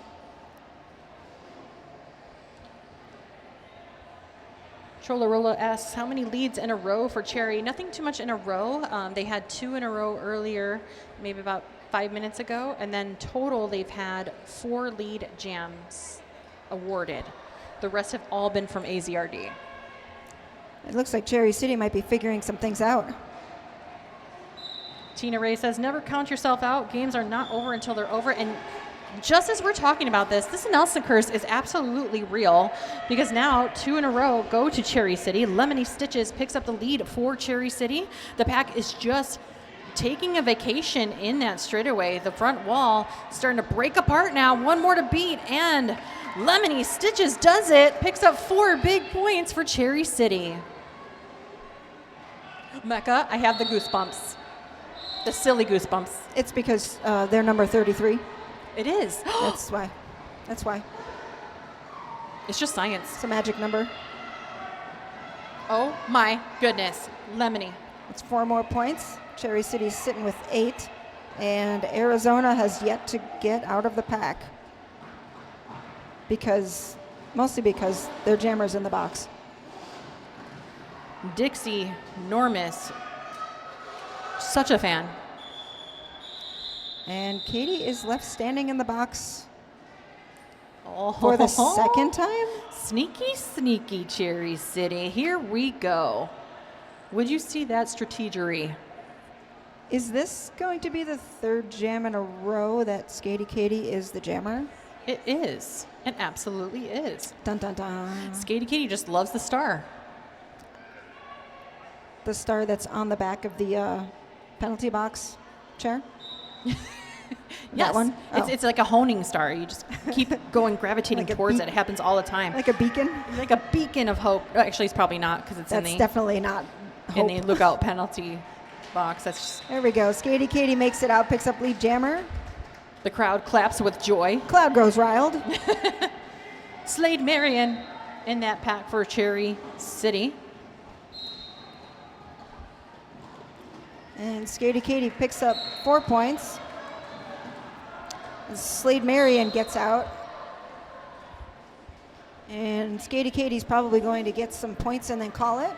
Trolarola asks, how many leads in a row for Cherry? Nothing too much in a row. They had 2 in a row earlier, maybe about 5 minutes ago. And then total, they've had 4 lead jams awarded. The rest have all been from AZRD. It looks like Cherry City might be figuring some things out. Tina Ray says, never count yourself out. Games are not over until they're over. And just as we're talking about this Nelson curse is absolutely real, because now 2 in a row go to Cherry City. Lemony Stitches picks up the lead for Cherry City. The pack is just taking a vacation in that straightaway. The front wall starting to break apart now. 1 more to beat, and Lemony Stitches does it. Picks up 4 big points for Cherry City. Mecca, I have the goosebumps. The silly goosebumps. It's because they're number 33. It is. That's why. That's why. It's just science. It's a magic number. Oh my goodness. Lemony. It's 4 more points. Cherry City's sitting with 8. And Arizona has yet to get out of the pack. Mostly because their jammer's in the box. Dixie Normus. Such a fan. And Katie is left standing in the box Oh, for the second time. Sneaky, sneaky Cherry City. Here we go. Would you see that strategery? Is this going to be the 3rd jam in a row that Skatey Katie is the jammer? It is. It absolutely is. Dun dun dun. Skatey Katie just loves the star. The star that's on the back of the penalty box chair. Yes. That one? Oh. It's like a honing star. You just keep going, gravitating Like a towards beak- it. It happens all the time. Like a beacon? Like a beacon of hope. Actually, it's probably not because it's That's in definitely not the hope. lookout penalty box. That's just, There we go. Skatey Katie makes it out, picks up lead jammer. the crowd claps with joy. Cloud grows riled. Slade Marion in that pack for Cherry City. And Skatey Katie picks up 4 points. And Slade Marion gets out. And Skatey Katie's probably going to get some points and then call it.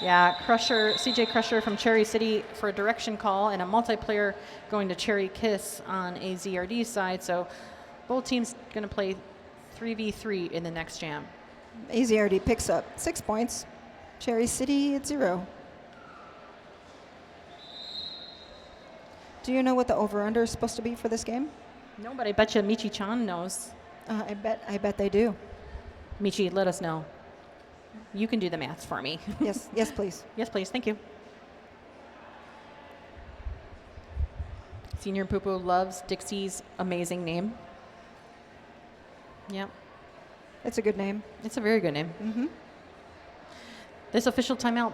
Yeah, Crusher, CJ Crusher from Cherry City for a direction call, and a multiplayer going to Cherry Kiss on a ZRD side. So both teams going to play 3v3 in the next jam. AZRD picks up 6 points. Cherry City at 0. Do you know what the over-under is supposed to be for this game? No, but I bet you Michi-chan knows. I bet they do. Michi, let us know. You can do the maths for me. Yes, yes, please. Yes, please. Thank you. Senior Poo-Poo loves Dixie's amazing name. Yep, It's a good name. it's a very good name. Mm-hmm. This official timeout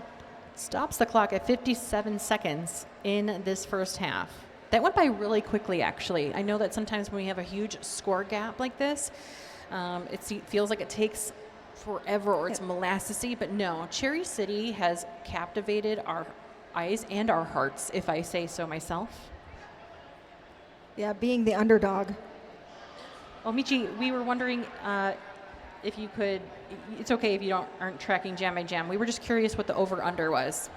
stops the clock at 57 seconds in this first half. That went by really quickly, actually. I know that sometimes when we have a huge score gap like this, feels like it takes forever or it's molassesy, but no, Cherry City has captivated our eyes and our hearts, if I say so myself. Yeah, being the underdog. Well, Michi, we were wondering if you could, it's okay if you aren't tracking jam by jam. We were just curious what the over-under was.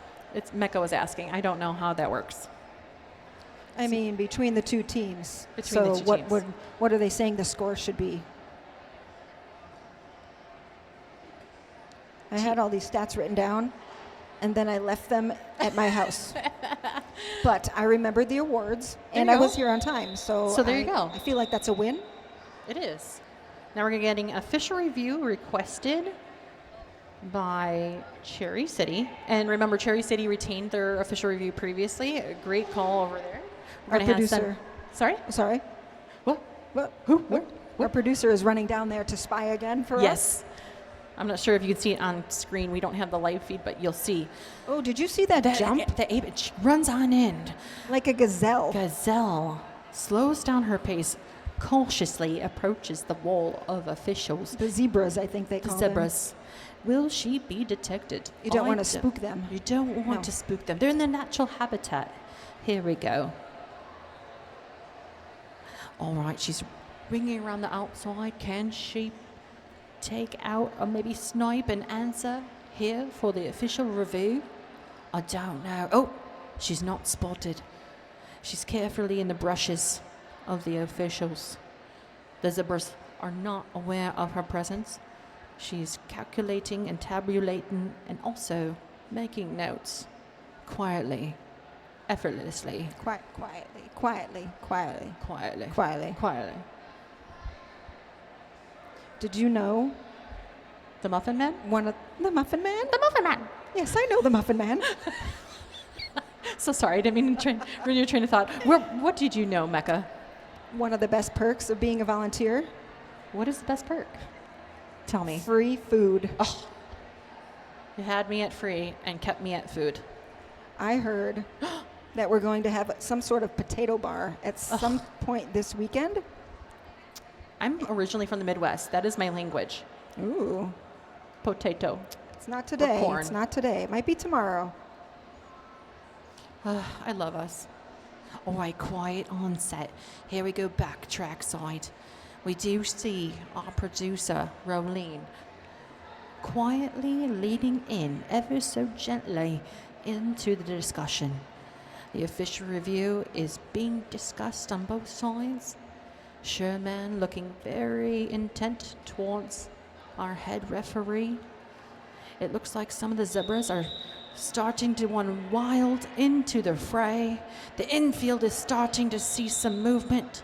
Mecca was asking. I don't know how that works. I mean, between the two teams. Between the two teams. What are they saying the score should be? I had all these stats written down, and then I left them at my house. But I remembered the awards, and I was here on time. So there you go. I feel like that's a win. It is. Now we're getting official review requested by Cherry City. And remember, Cherry City retained their official review previously. A great call over there. Our producer. Sorry? Sorry? What? What? Who? What? Our producer is running down there to spy again for us. Yes. I'm not sure if you can see it on screen. We don't have the live feed, but you'll see. Oh, did you see that jump? The ape runs on in. Like a gazelle. Gazelle slows down her pace, cautiously approaches the wall of officials. The zebras, I think they call Zebras. Will she be detected? You don't want to spook them. You don't want to spook them. They're in their natural habitat. Here we go. All right, she's ringing around the outside. Can she take out or maybe snipe an answer here for the official review? I don't know. Oh, she's not spotted. She's carefully in the brushes of the officials. The zebras are not aware of her presence. She's calculating and tabulating and also making notes quietly, effortlessly, Quietly. Did you know The Muffin Man? one of the Muffin Man? The Muffin Man! Yes, I know the Muffin Man. So sorry, I didn't mean to ruin your train of thought. What did you know, Mecca? One of the best perks of being a volunteer, What is the best perk? Tell me. free food. Oh, you had me at free and kept me at food. I heard that we're going to have some sort of potato bar at some point this weekend. I'm originally from the Midwest. That is my language. Ooh, Potato. it's not today. corn. It's not today. It might be tomorrow. I love us. All right, quiet on set. Here we go back track side. We do see our producer, Rolene, quietly leading in ever so gently into the discussion. The official review is being discussed on both sides. Sherman looking very intent towards our head referee. It looks like some of the zebras are starting to run wild into the fray. The infield is starting to see some movement.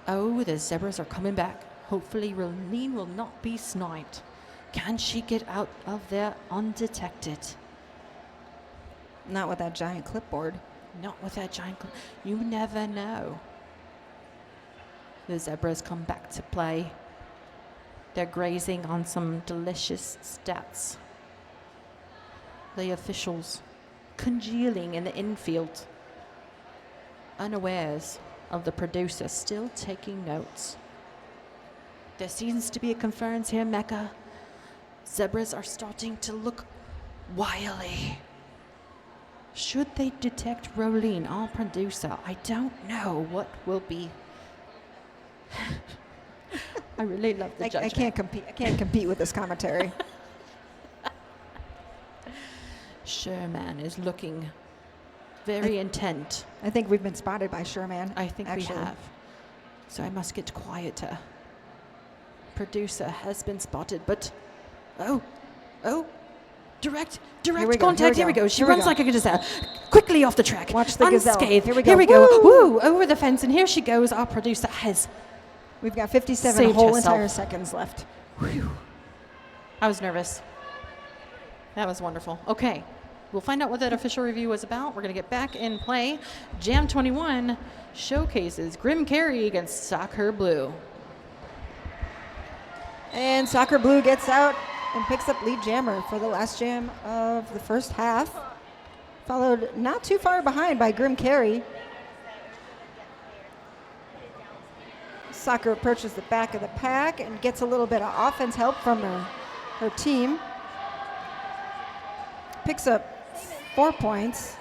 Oh, the zebras are coming back. Hopefully, Rolene will not be sniped. Can she get out of there undetected? Not with that giant clipboard. Not with that giant. You never know. The zebras come back to play. They're grazing on some delicious stats. The officials congealing in the infield, unawares of the producer still taking notes. There seems to be a conference here, Mecca. Zebras are starting to look wily. Should they detect Rolene, our producer, I don't know what will be. I really love the judgment. I can't compete with this commentary. Sherman is looking very intent. I think we've been spotted by Sherman. I think actually. we have. So I must get quieter. Producer has been spotted, but direct contact. Here we go. She runs like a gazelle, quickly off the track. Watch the gazelle. Unscathed. Here we Here go. we go. Woo! Woo! Over the fence, and here she goes. Our producer has. We've got 57 Saved whole herself. entire seconds left. Whew. I was nervous. That was wonderful. Okay. We'll find out what that official review was about. We're going to get back in play. Jam 21 showcases Grim Carey against Soccer Blue. And Soccer Blue gets out and picks up lead jammer for the last jam of the first half. Followed not too far behind by Grim Carey. Soccer approaches the back of the pack and gets a little bit of offense help from her team. Picks up 4 points.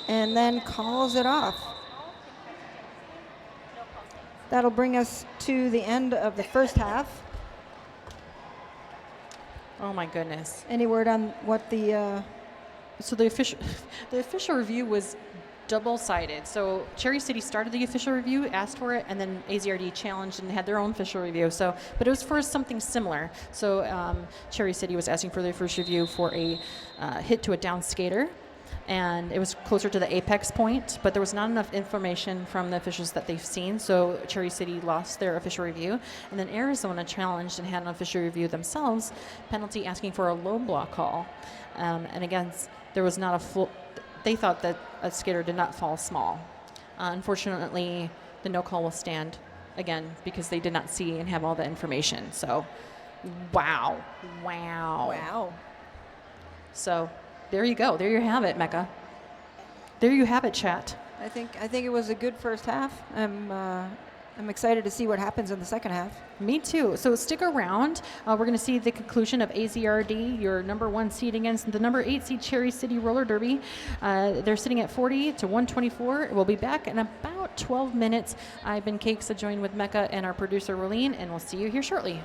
And then calls it off. That'll bring us to the end of the first half. Oh my goodness. Any word on what the So the official review was double-sided. So Cherry City started the official review, asked for it, and then AZRD challenged and had their own official review. So, but it was for something similar. So Cherry City was asking for their first review for a hit to a down skater, and it was closer to the apex point, but there was not enough information from the officials that they've seen. So Cherry City lost their official review, and then Arizona challenged and had an official review themselves, penalty asking for a low block call, and again, there was not a full. They thought that a skater did not fall small. Unfortunately, the no call will stand again because they did not see and have all the information. So, wow. So, there you go. There you have it, Mecca. There you have it, chat. I think it was a good first half. I'm excited to see what happens in the second half. Me too. So stick around. We're going to see the conclusion of AZRD, your number 1 seed against the number 8 seed Cherry City Roller Derby. They're sitting at 40 to 124. We'll be back in about 12 minutes. I've been Cakes, joined with Mecca and our producer Rolene, and we'll see you here shortly.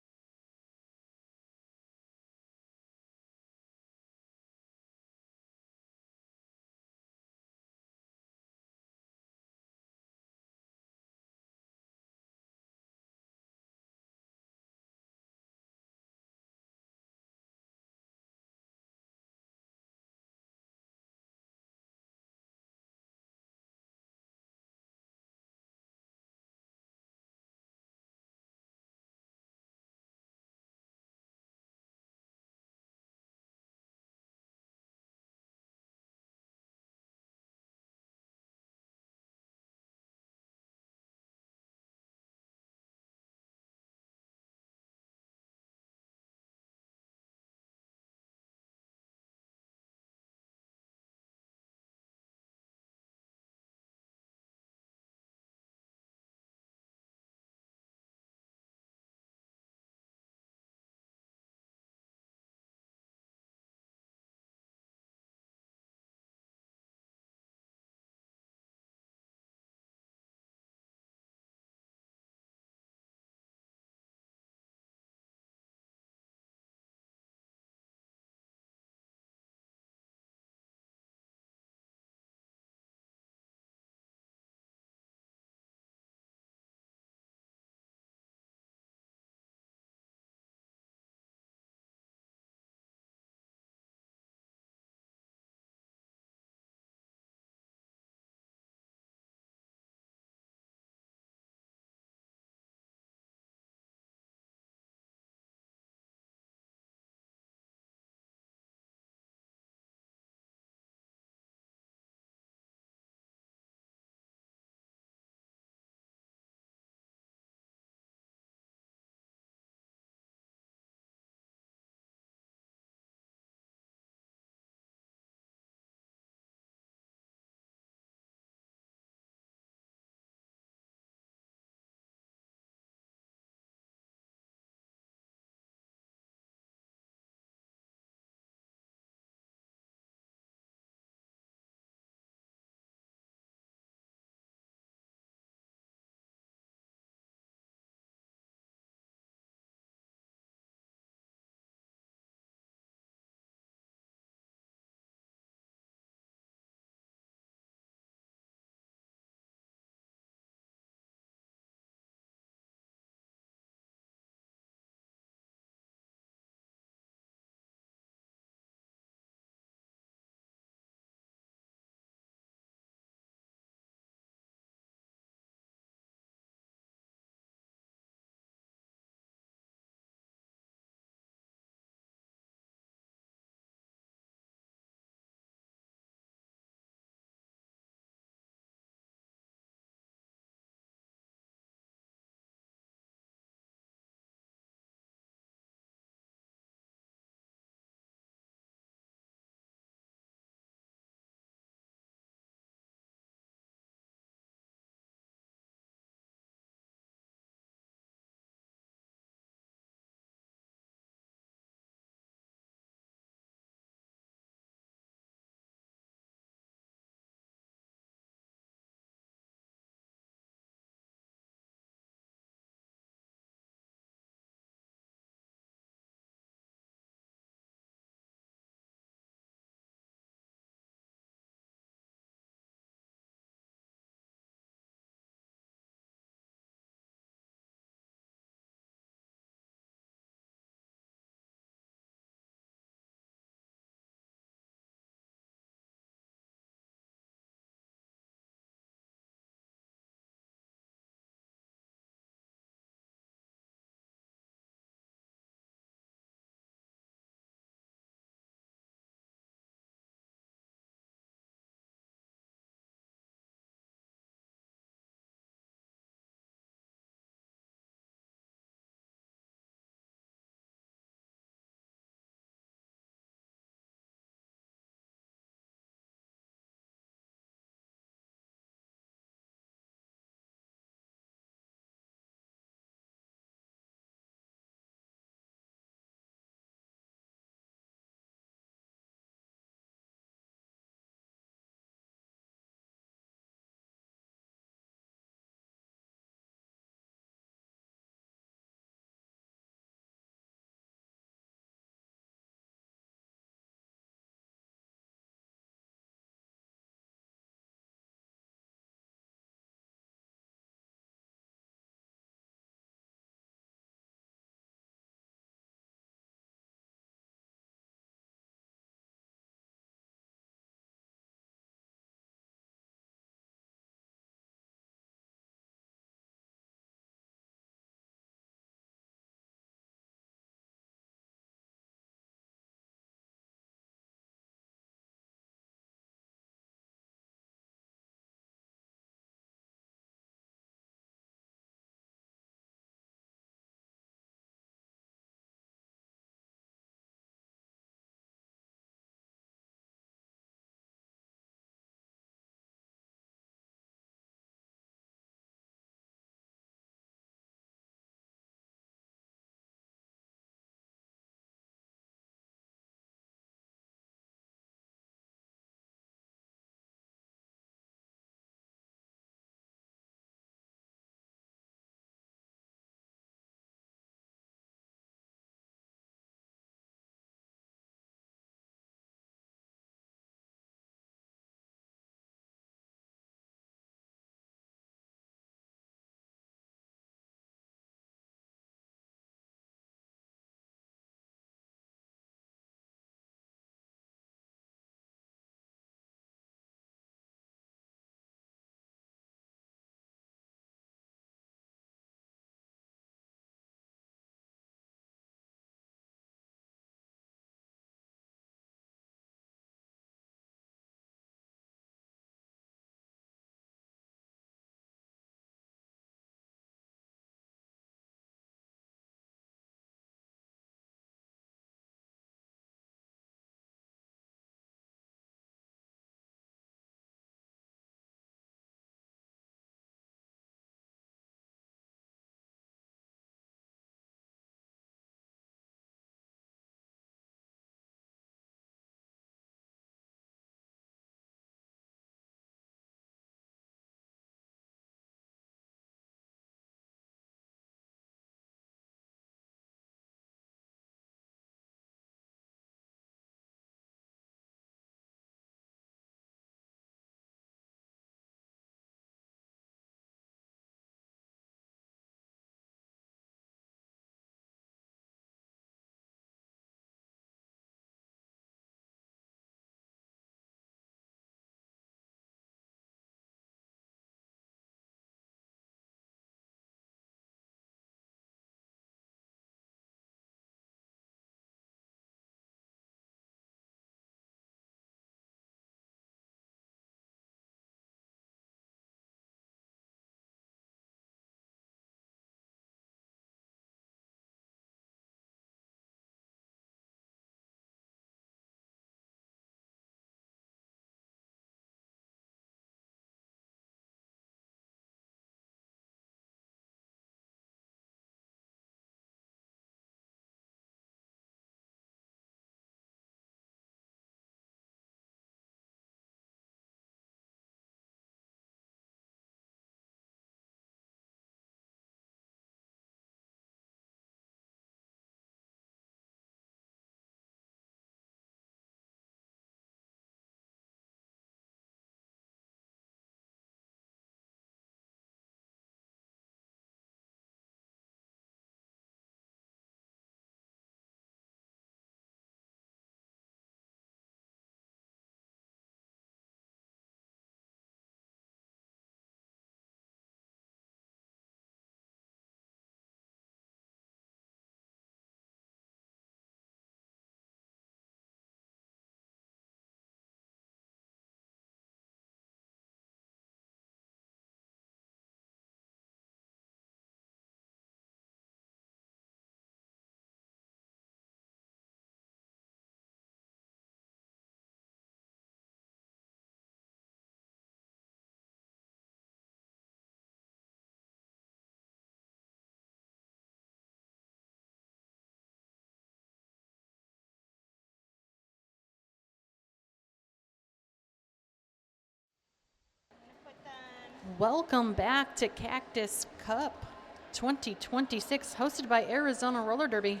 Welcome back to Cactus Cup 2026, hosted by Arizona Roller Derby.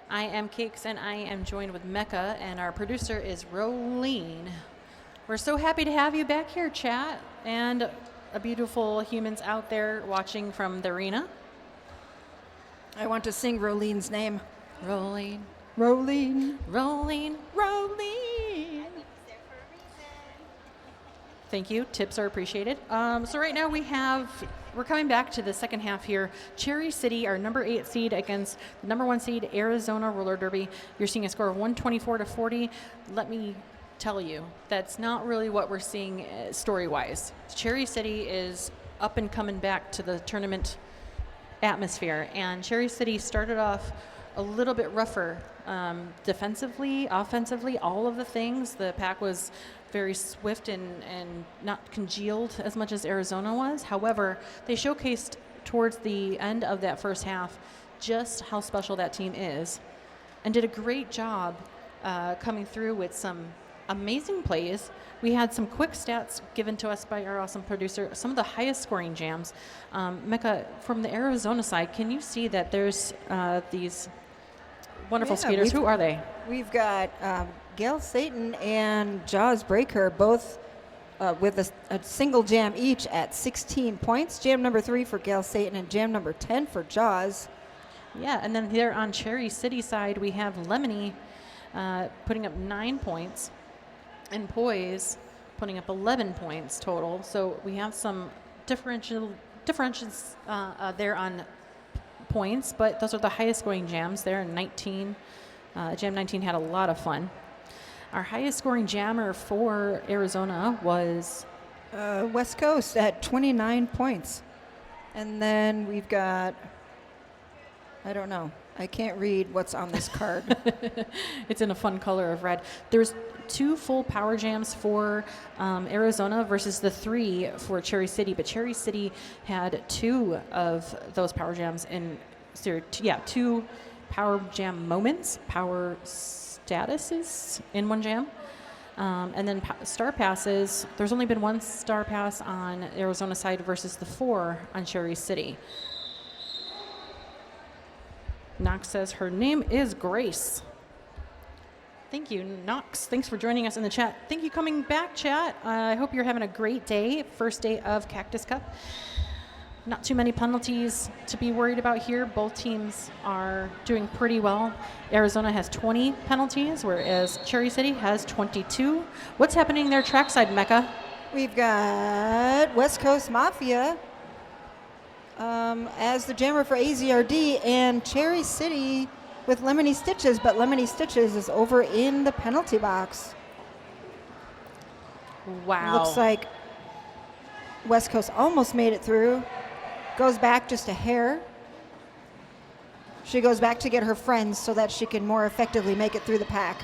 I am Cakes, and I am joined with Mecca, and our producer is Rolene. We're so happy to have you back here, chat, and beautiful humans out there watching from the arena. I want to sing Rolene's name. Rolene, Rolene. Rolene. Rolene. Thank you. Tips are appreciated. So right now we're coming back to the second half here. Cherry City, our number 8 seed against the number 1 seed, Arizona Roller Derby. You're seeing a score of 124-40. Let me tell you, that's not really what we're seeing story-wise. Cherry City is up and coming back to the tournament atmosphere, and Cherry City started off a little bit rougher defensively, offensively, all of the things. The pack was very swift and not congealed as much as Arizona was. However, they showcased towards the end of that first half just how special that team is and did a great job coming through with some amazing plays. We had some quick stats given to us by our awesome producer, some of the highest scoring jams. Mecca, from the Arizona side, can you see that there's these wonderful skaters? Who are they? We've got Gail Satan and Jaws Breaker, both with a single jam each at 16 points. Jam number 3 for Gail Satan and jam number 10 for Jaws. Yeah, and then here on Cherry City side, we have Lemony putting up 9 points and Poise putting up 11 points total. So we have some differentials there on points, but those are the highest scoring jams there in 19. Jam 19 had a lot of fun. Our highest scoring jammer for Arizona was West Coast at 29 points. And then we've got, I don't know, I can't read what's on this card. It's in a fun color of red. There's 2 full power jams for Arizona versus the 3 for Cherry City, but Cherry City had 2 of those power jams in, 2 power jam moments, power statuses in one jam. And then star passes, there's only been 1 star pass on Arizona side versus the 4 on Cherry City. Knox says her name is Grace. Thank you, Knox. Thanks for joining us in the chat. Thank you coming back, chat. I hope you're having a great day. First day of Cactus Cup. Not too many penalties to be worried about here. Both teams are doing pretty well. Arizona has 20 penalties, whereas Cherry City has 22. What's happening there trackside, Mecca? We've got West Coast Mafia as the jammer for AZRD, and Cherry City with Lemony Stitches, but Lemony Stitches is over in the penalty box. Wow. Looks like West Coast almost made it through. Goes back just a hair. She goes back to get her friends so that she can more effectively make it through the pack.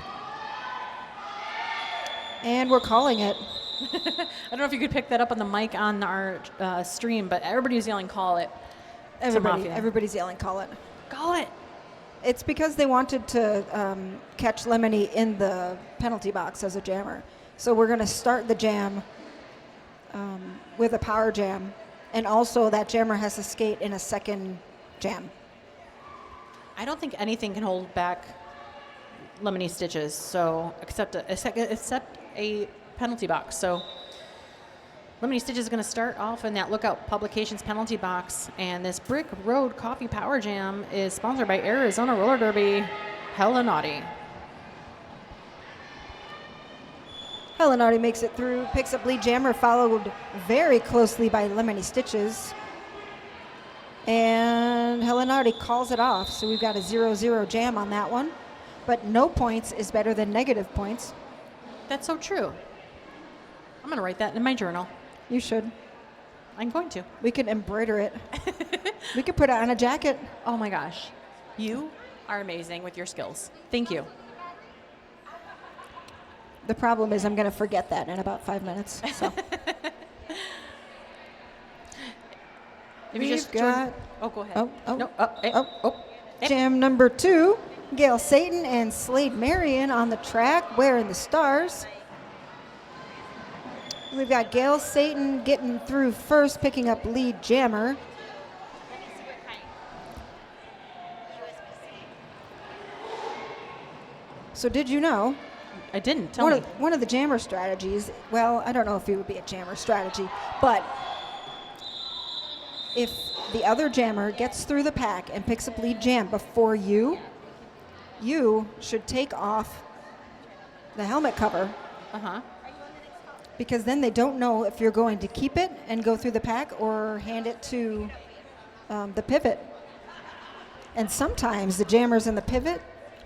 And we're calling it. I don't know if you could pick that up on the mic on our stream, but everybody's yelling, call it. Everybody's yelling, call it. Call it. It's because they wanted to catch Lemony in the penalty box as a jammer. So we're going to start the jam with a power jam. And also that jammer has to skate in a second jam. I don't think anything can hold back Lemony Stitches, so except a penalty box. So Lemony Stitches is going to start off in that Lookout Publications penalty box, and this Brick Road Coffee Power Jam is sponsored by Arizona Roller Derby. Hella naughty. Hella Naughty makes it through, picks up lead jammer, followed very closely by Lemony Stitches. And Hella Naughty calls it off, so we've got a 0-0 jam on that one. But no points is better than negative points. That's so true. I'm going to write that in my journal. You should. I'm going to. We could embroider it. We could put it on a jacket. Oh my gosh. You are amazing with your skills. Thank you. The problem is I'm going to forget that in about 5 minutes. So. If you just got, oh, go ahead. Jam number 2, Gail Satan and Slade Marion on the track, wearing the stars. We've got Gail Satan getting through first, picking up lead jammer. Let me see what kind. USB-C. So did you know I didn't. Tell me. one of the jammer strategies, well, I don't know if it would be a jammer strategy, but if the other jammer gets through the pack and picks up lead jam before you should take off the helmet cover Uh-huh. because then they don't know if you're going to keep it and go through the pack or hand it to the pivot. And sometimes the jammers and the pivot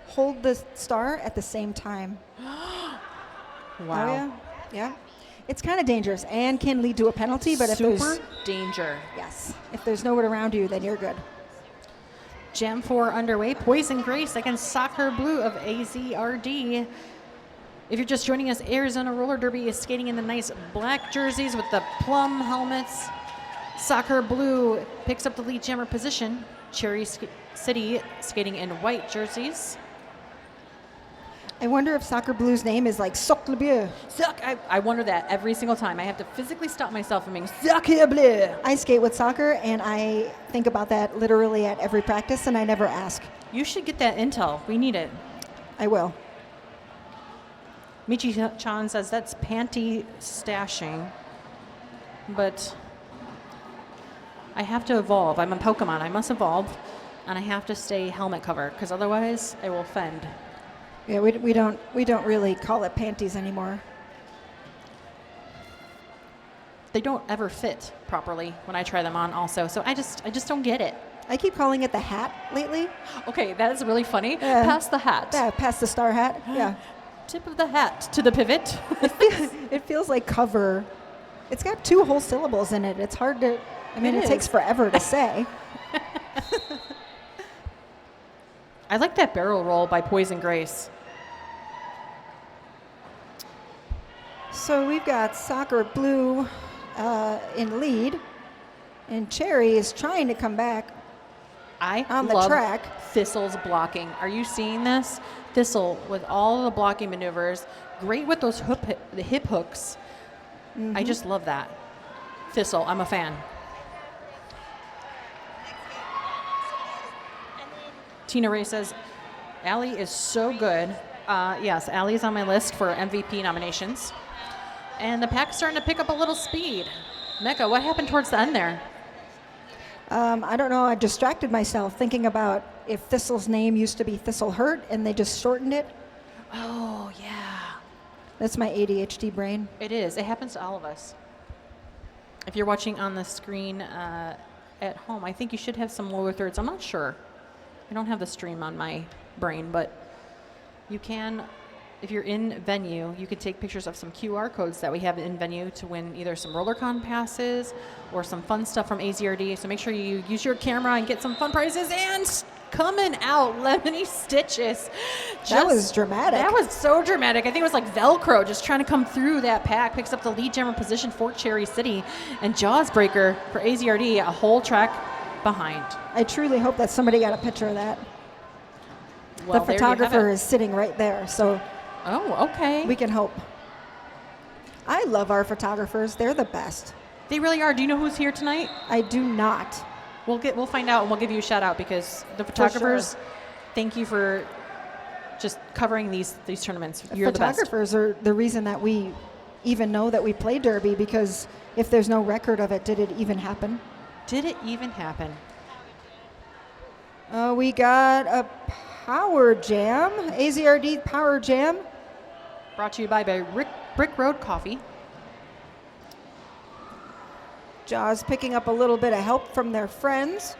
hold the star at the same time. Wow. Oh, yeah. Yeah. It's kind of dangerous and can lead to a penalty, but if Super there's danger. yes, if there's no one around you, then you're good. Jam 4 underway. Poison Grace against Soccer Blue of AZRD. If you're just joining us, Arizona Roller Derby is skating in the nice black jerseys with the plum helmets. Soccer Blue picks up the lead jammer position. Cherry City skating in white jerseys. I wonder if Soccer Blue's name is like Soccer Bleu. I wonder that every single time. I have to physically stop myself from being Soccer Bleu. I skate with soccer, and I think about that literally at every practice, and I never ask. You should get that intel. We need it. I will. Michi-chan says that's panty stashing, but I have to evolve. I'm a Pokemon. I must evolve, and I have to stay helmet cover because otherwise I will offend. Yeah, we don't really call it panties anymore. They don't ever fit properly when I try them on also, so I just don't get it. I keep calling it the hat lately. Okay, that is really funny. Yeah. Pass the hat. Yeah, past the star hat. Yeah. Tip of the hat to the pivot. It feels like cover. It's got 2 whole syllables in it. It's hard to, I mean, It it takes is. forever to say. I like that barrel roll by Poison Grace. So we've got Soccer Blue in lead, and Cherry is trying to come back. I On the love track. Thistle's blocking. Are you seeing this? Thistle with all the blocking maneuvers. Great with those the hip hooks. I just love that. Thistle, I'm a fan. Tina Ray says, Allie is so good. Yes, Allie is on my list for MVP nominations. And the pack's starting to pick up a little speed. Mecca, what happened towards the end there? I don't know. I distracted myself thinking about if Thistle's name used to be Thistlehurt and they just shortened it. Oh, yeah. That's my ADHD brain. It is. It happens to all of us. If you're watching on the screen at home, I think you should have some lower thirds. I'm not sure. I don't have the stream on my brain, but you can, if you're in venue, you could take pictures of some QR codes that we have in venue to win either some RollerCon passes or some fun stuff from AZRD. So make sure you use your camera and get some fun prizes. And coming out, Lemony Stitches. That was dramatic. That was so dramatic. I think it was like Velcro just trying to come through that pack. Picks up the lead jammer position for Cherry City. And Jawsbreaker for AZRD, a whole track behind. I truly hope that somebody got a picture of that. Well, The there you have photographer it. is sitting right there, so Oh, okay. we can hope. I love our photographers. They're the best. They really are. Do you know who's here tonight? I do not. We'll find out and we'll give you a shout out because the photographers, thank you for just covering these tournaments. You're the best. Photographers are the reason that we even know that we play Derby, because if there's no record of it, did it even happen? Did it even happen? We got a Power Jam, AZRD Power Jam. Brought to you by Brick Road Coffee. Jaws picking up a little bit of help from their friends.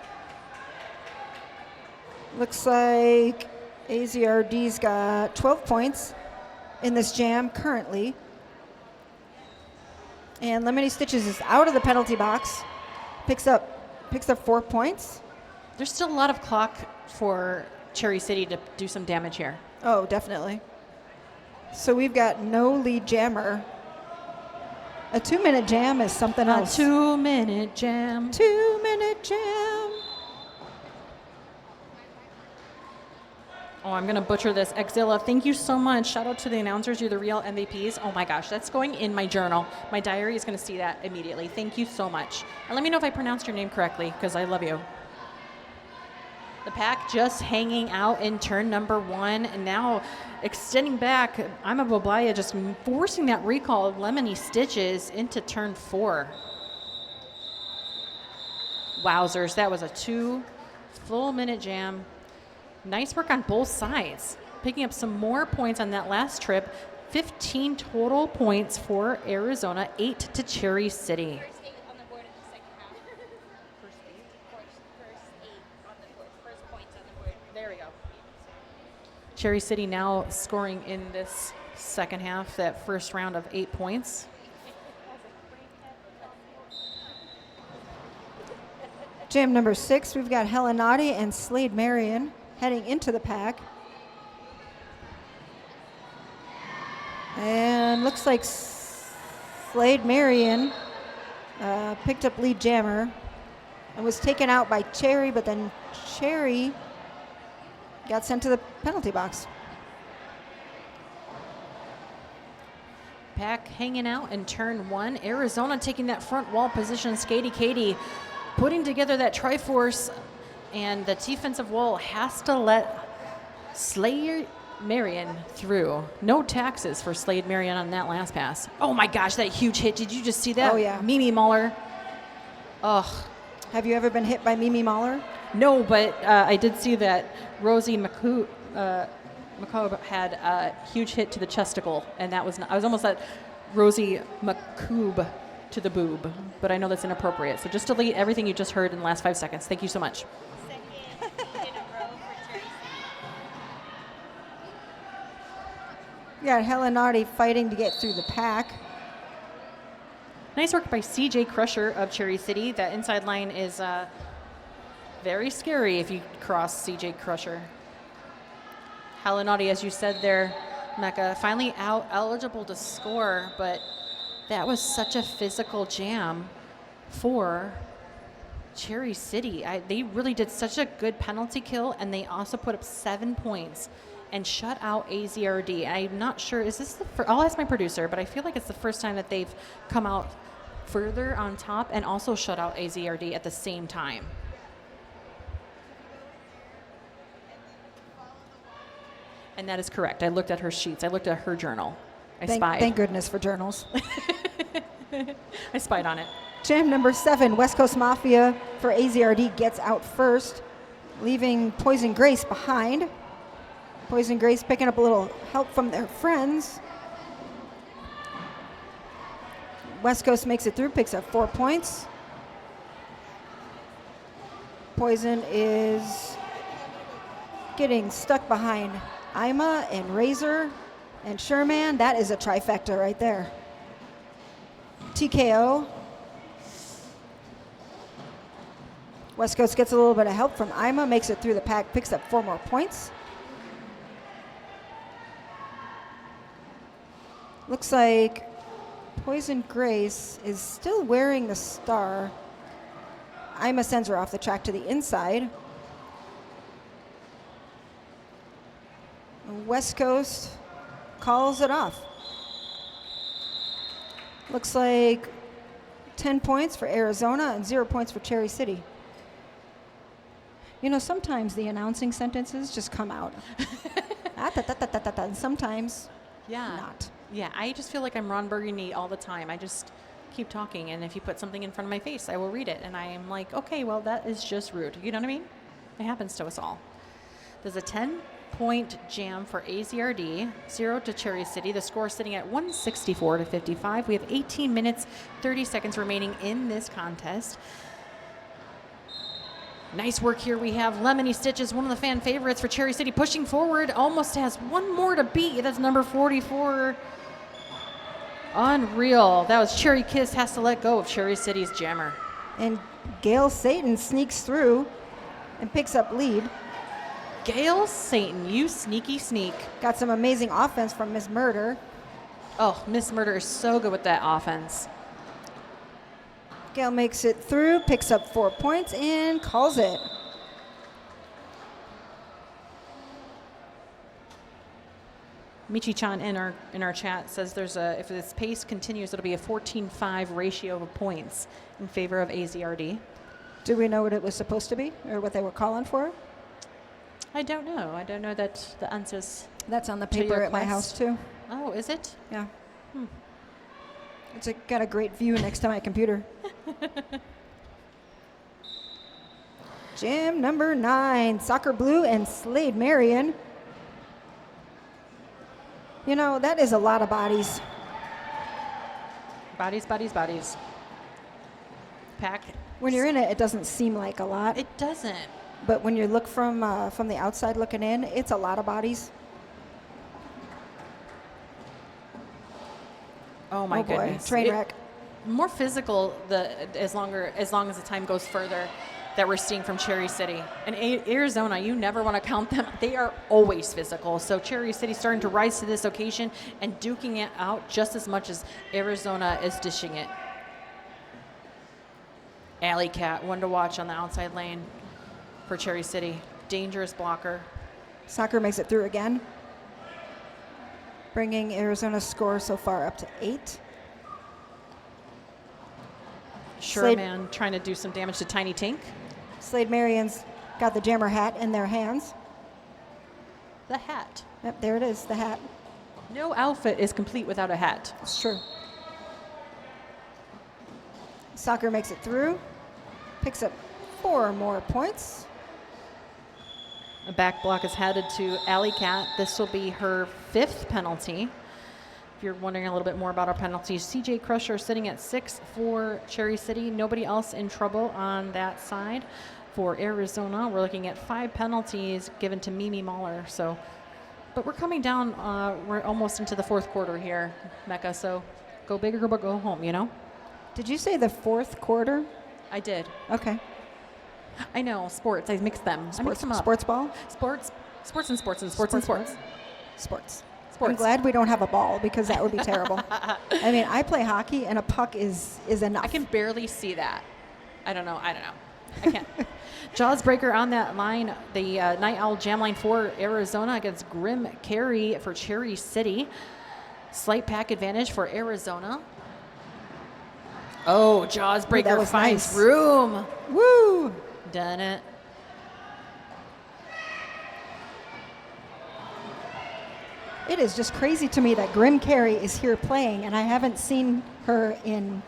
Looks like AZRD's got 12 points in this jam currently. And Lemony Stitches is out of the penalty box. Picks up 4 points. There's still a lot of clock for Cherry City to do some damage here. Oh, definitely. So we've got no lead jammer. A 2-minute jam is something A else. 2-minute jam. 2-minute jam. Oh, I'm going to butcher this. Exilla, thank you so much. Shout out to the announcers. You're the real MVPs. Oh my gosh, that's going in my journal. My diary is going to see that immediately. Thank you so much. And let me know if I pronounced your name correctly, because I love you. The pack just hanging out in turn number 1, and now extending back. Ima Boblaya just forcing that recall of Lemony Stitches into turn 4. Wowzers, that was a 2 full minute jam. Nice work on both sides. Picking up some more points on that last trip. 15 total points for Arizona, 8 to Cherry City. First 8 on the board in the second half. First 8 on the board. First points on the board. There we go. Cherry City now scoring in this second half, that first round of 8 points. Jam number 6, we've got Helenati and Slade Marion heading into the pack. And looks like Slade Marion picked up lead jammer and was taken out by Cherry, but then Cherry got sent to the penalty box. Pack hanging out in turn 1. Arizona taking that front wall position. Skatey Katie putting together that Triforce, and the defensive wall has to let Slade Marion through. No taxes for Slade Marion on that last pass. Oh my gosh, that huge hit. Did you just see that? Oh, yeah. Mimi Muller. Ugh. Have you ever been hit by Mimi Mahler? No, but I did see that Rosie McCobb had a huge hit to the chesticle, and that was I was almost at Rosie McCoob to the boob, but I know that's inappropriate. So just delete everything you just heard in the last 5 seconds. Thank you so much. Second in a row for Cherry City. Yeah, Helenati fighting to get through the pack. Nice work by CJ Crusher of Cherry City. That inside line is very scary if you cross CJ Crusher. Helenati, as you said there, Mecca, finally out eligible to score, but that was such a physical jam for Cherry City. They really did such a good penalty kill, and they also put up 7 points and shut out AZRD. I'm not sure, is this the first? I'll ask my producer, but I feel like it's the first time that they've come out further on top and also shut out AZRD at the same time. And that is correct. I looked at her sheets. I looked at her journal. I spied. Thank goodness for journals. I spied on it. Jam number 7, West Coast Mafia for AZRD gets out first, leaving Poison Grace behind. Poison Grace picking up a little help from their friends. West Coast makes it through, picks up 4 points. Poison is getting stuck behind Ima and Razor and Sherman. That is a trifecta right there. TKO. West Coast gets a little bit of help from Ima, makes it through the pack, picks up 4 more points. Looks like Poison Grace is still wearing the star. Ima sends her off the track to the inside. West Coast calls it off. Looks like 10 points for Arizona and 0 points for Cherry City. You know, sometimes the announcing sentences just come out. And sometimes not. Yeah, I just feel like I'm Ron Burgundy all the time. I just keep talking, and if you put something in front of my face, I will read it. And I am like, okay, well, that is just rude. You know what I mean? It happens to us all. There's a 10-point jam for AZRD, 0 to Cherry City. The score sitting at 164 to 55. We have 18 minutes, 30 seconds remaining in this contest. Nice work here. We have Lemony Stitches, one of the fan favorites for Cherry City, pushing forward. Almost has one more to beat. That's number 44. Unreal. That was Cherry Kiss has to let go of Cherry City's jammer. And Gail Satan sneaks through and picks up lead. Gail Satan, you sneaky sneak. Got some amazing offense from Miss Murder. Oh, Miss Murder is so good with that offense. Gail makes it through, picks up 4 points, and calls it. Michi-chan in our chat says if this pace continues, it'll be a 14-5 ratio of points in favor of AZRD. Do we know what it was supposed to be or what they were calling for? I don't know. I don't know that the answers. That's on the To your paper at my quest. house too. Oh, is it? Yeah. It's got a great view next to my computer. Jam number 9, Soccer Blue and Slade Marion. You know, that is a lot of bodies. Bodies, bodies, bodies. Pack. When you're in it, it doesn't seem like a lot. It doesn't. But when you look from the outside looking in, it's a lot of bodies. Oh my boy, goodness. train wreck. More physical as long as the time goes further that we're seeing from Cherry City. And Arizona, you never want to count them. They are always physical. So Cherry City starting to rise to this occasion and duking it out just as much as Arizona is dishing it. Alley Cat, one to watch on the outside lane for Cherry City. Dangerous blocker. Soccer makes it through again, bringing Arizona's score so far up to 8. Sure, Slade- man, trying to do some damage to Tiny Tink. Slade Marion's got the jammer hat in their hands. The hat. Yep, there it is, the hat. No outfit is complete without a hat. It's true. Soccer makes it through, picks up 4 more points. A back block is headed to Alley Cat. This will be her 5th penalty. If you're wondering a little bit more about our penalties, CJ Crusher sitting at 6 for Cherry City. Nobody else in trouble on that side. For Arizona, we're looking at 5 penalties given to Mimi Mahler. So, but we're coming down. We're almost into the 4th quarter here, Mecca. So, go big or go home. You know. Did you say the 4th quarter? I did. Okay. I know sports. I mixed them. I mixed them up. Sports ball? Sports and sports. Sports. Sports. I'm glad we don't have a ball because that would be terrible. I mean, I play hockey and a puck is enough. I can barely see that. I don't know. I can't. Jaws breaker on that line. The Night Owl Jam line for Arizona against Grim Carey for Cherry City. Slight pack advantage for Arizona. Oh, Jaws breaker was finds nice. room. Woo! Done it. It is just crazy to me that Grim Carey is here playing, and I haven't seen her in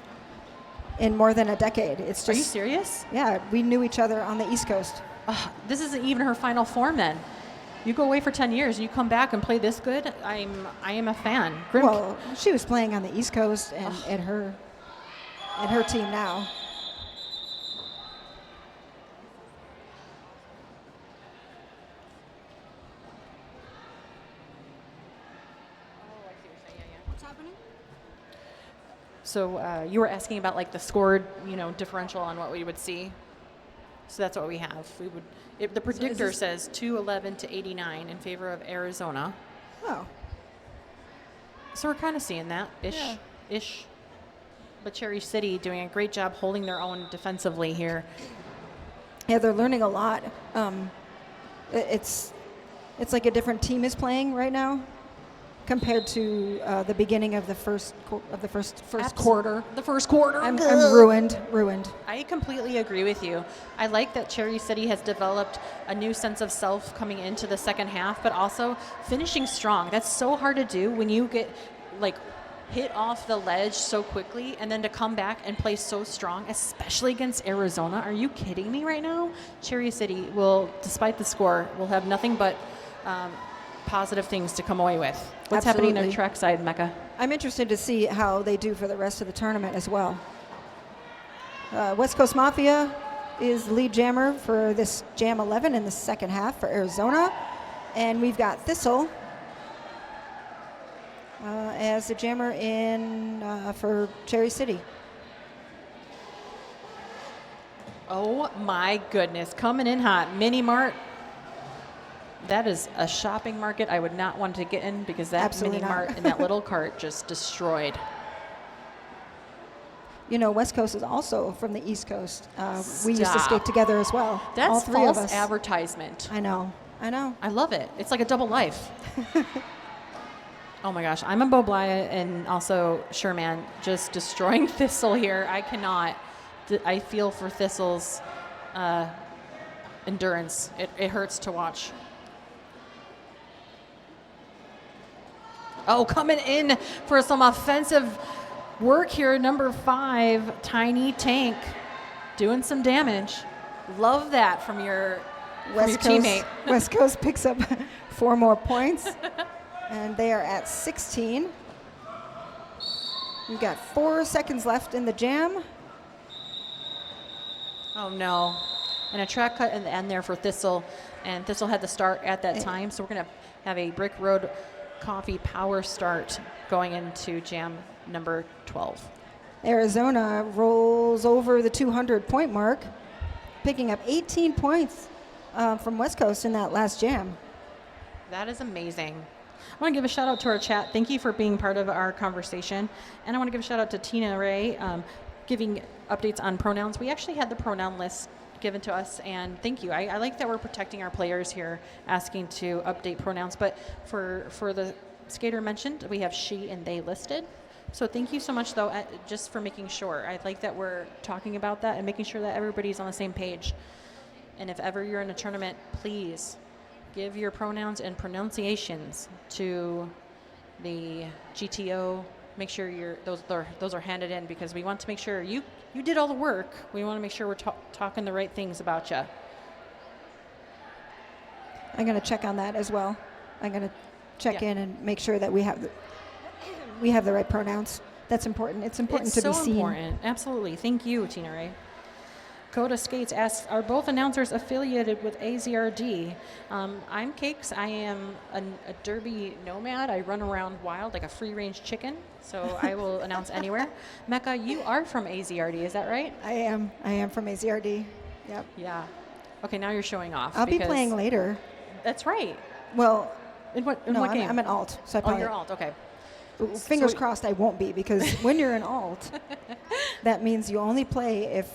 more than a decade. It's just. Are you serious? Yeah, we knew each other on the East Coast. This isn't even her final form then. You go away for 10 years and you come back and play this good. I am a fan. Grim. Well, she was playing on the East Coast and her team now. What's happening? So you were asking about like the scored, differential on what we would see. So that's what we have. The predictor says 211 to 89 in favor of Arizona. Oh, So we're kind of seeing that ish. But Cherry City doing a great job holding their own defensively here. yeah, they're learning a lot. It's like a different team is playing right now compared to the beginning of the first quarter. The first quarter. I'm ruined. I completely agree with you. I like that Cherry City has developed a new sense of self coming into the second half, but also finishing strong. That's so hard to do when you get hit off the ledge so quickly and then to come back and play so strong, especially against Arizona. Are you kidding me right now? Cherry City will, despite the score, will have nothing but positive things to come away with. What's happening on Absolutely. the trackside, Mecca? I'm interested to see how they do for the rest of the tournament as well. West Coast Mafia is lead jammer for this Jam 11 in the second half for Arizona. And we've got Thistle as the jammer for Cherry City. Oh my goodness, coming in hot. Mini Mart. That is a shopping market I would not want to get in because that Absolutely Mini not. Mart and that little cart just destroyed. West Coast is also from the East Coast. We used to Stop. skate together as well. That's all three false of us. advertisement. I know. I love it. It's like a double life. Oh my gosh, I'm a Boblaya and also Sherman just destroying Thistle here. I cannot. I feel for Thistle's endurance. It hurts to watch. Oh, coming in for some offensive work here. Number 5, Tiny Tank, doing some damage. Love that from your teammate. West Coast picks up 4 more points, and they are at 16. We've got 4 seconds left in the jam. Oh no. And a track cut in the end there for Thistle. And Thistle had to start at that time. So we're going to have a Brick Road Coffee power start going into jam number 12. Arizona rolls over the 200-point mark, picking up 18 points from West Coast in that last jam. That is amazing. I want to give a shout out to our chat. Thank you for being part of our conversation. And I want to give a shout out to Tina Ray giving updates on pronouns. We actually had the pronoun list given to us, and thank you. I like that we're protecting our players here, asking to update pronouns. But for the skater mentioned, we have she and they listed. So thank you so much, though, just for making sure. I like that we're talking about that and making sure that everybody's on the same page. And if ever you're in a tournament, please give your pronouns and pronunciations to the GTO. Make sure those are handed in, because we want to make sure you did all the work. We want to make sure we're talking the right things about you. I'm going to check on that as well. I'm going to check in and make sure that we have the right pronouns. That's important. It's important to be seen. It's so important. Absolutely. Thank you, Tina Ray. Coda Skates asks, are both announcers affiliated with AZRD? I'm Cakes. I am a derby nomad. I run around wild like a free-range chicken, so I will announce anywhere. Mecca, you are from AZRD, is that right? I am from AZRD. Yep. Yeah. Okay, now you're showing off. I'll be playing later. That's right. Well, what no, game? I'm an alt. So I you're alt, okay. Fingers crossed I won't be, because when you're an alt, that means you only play if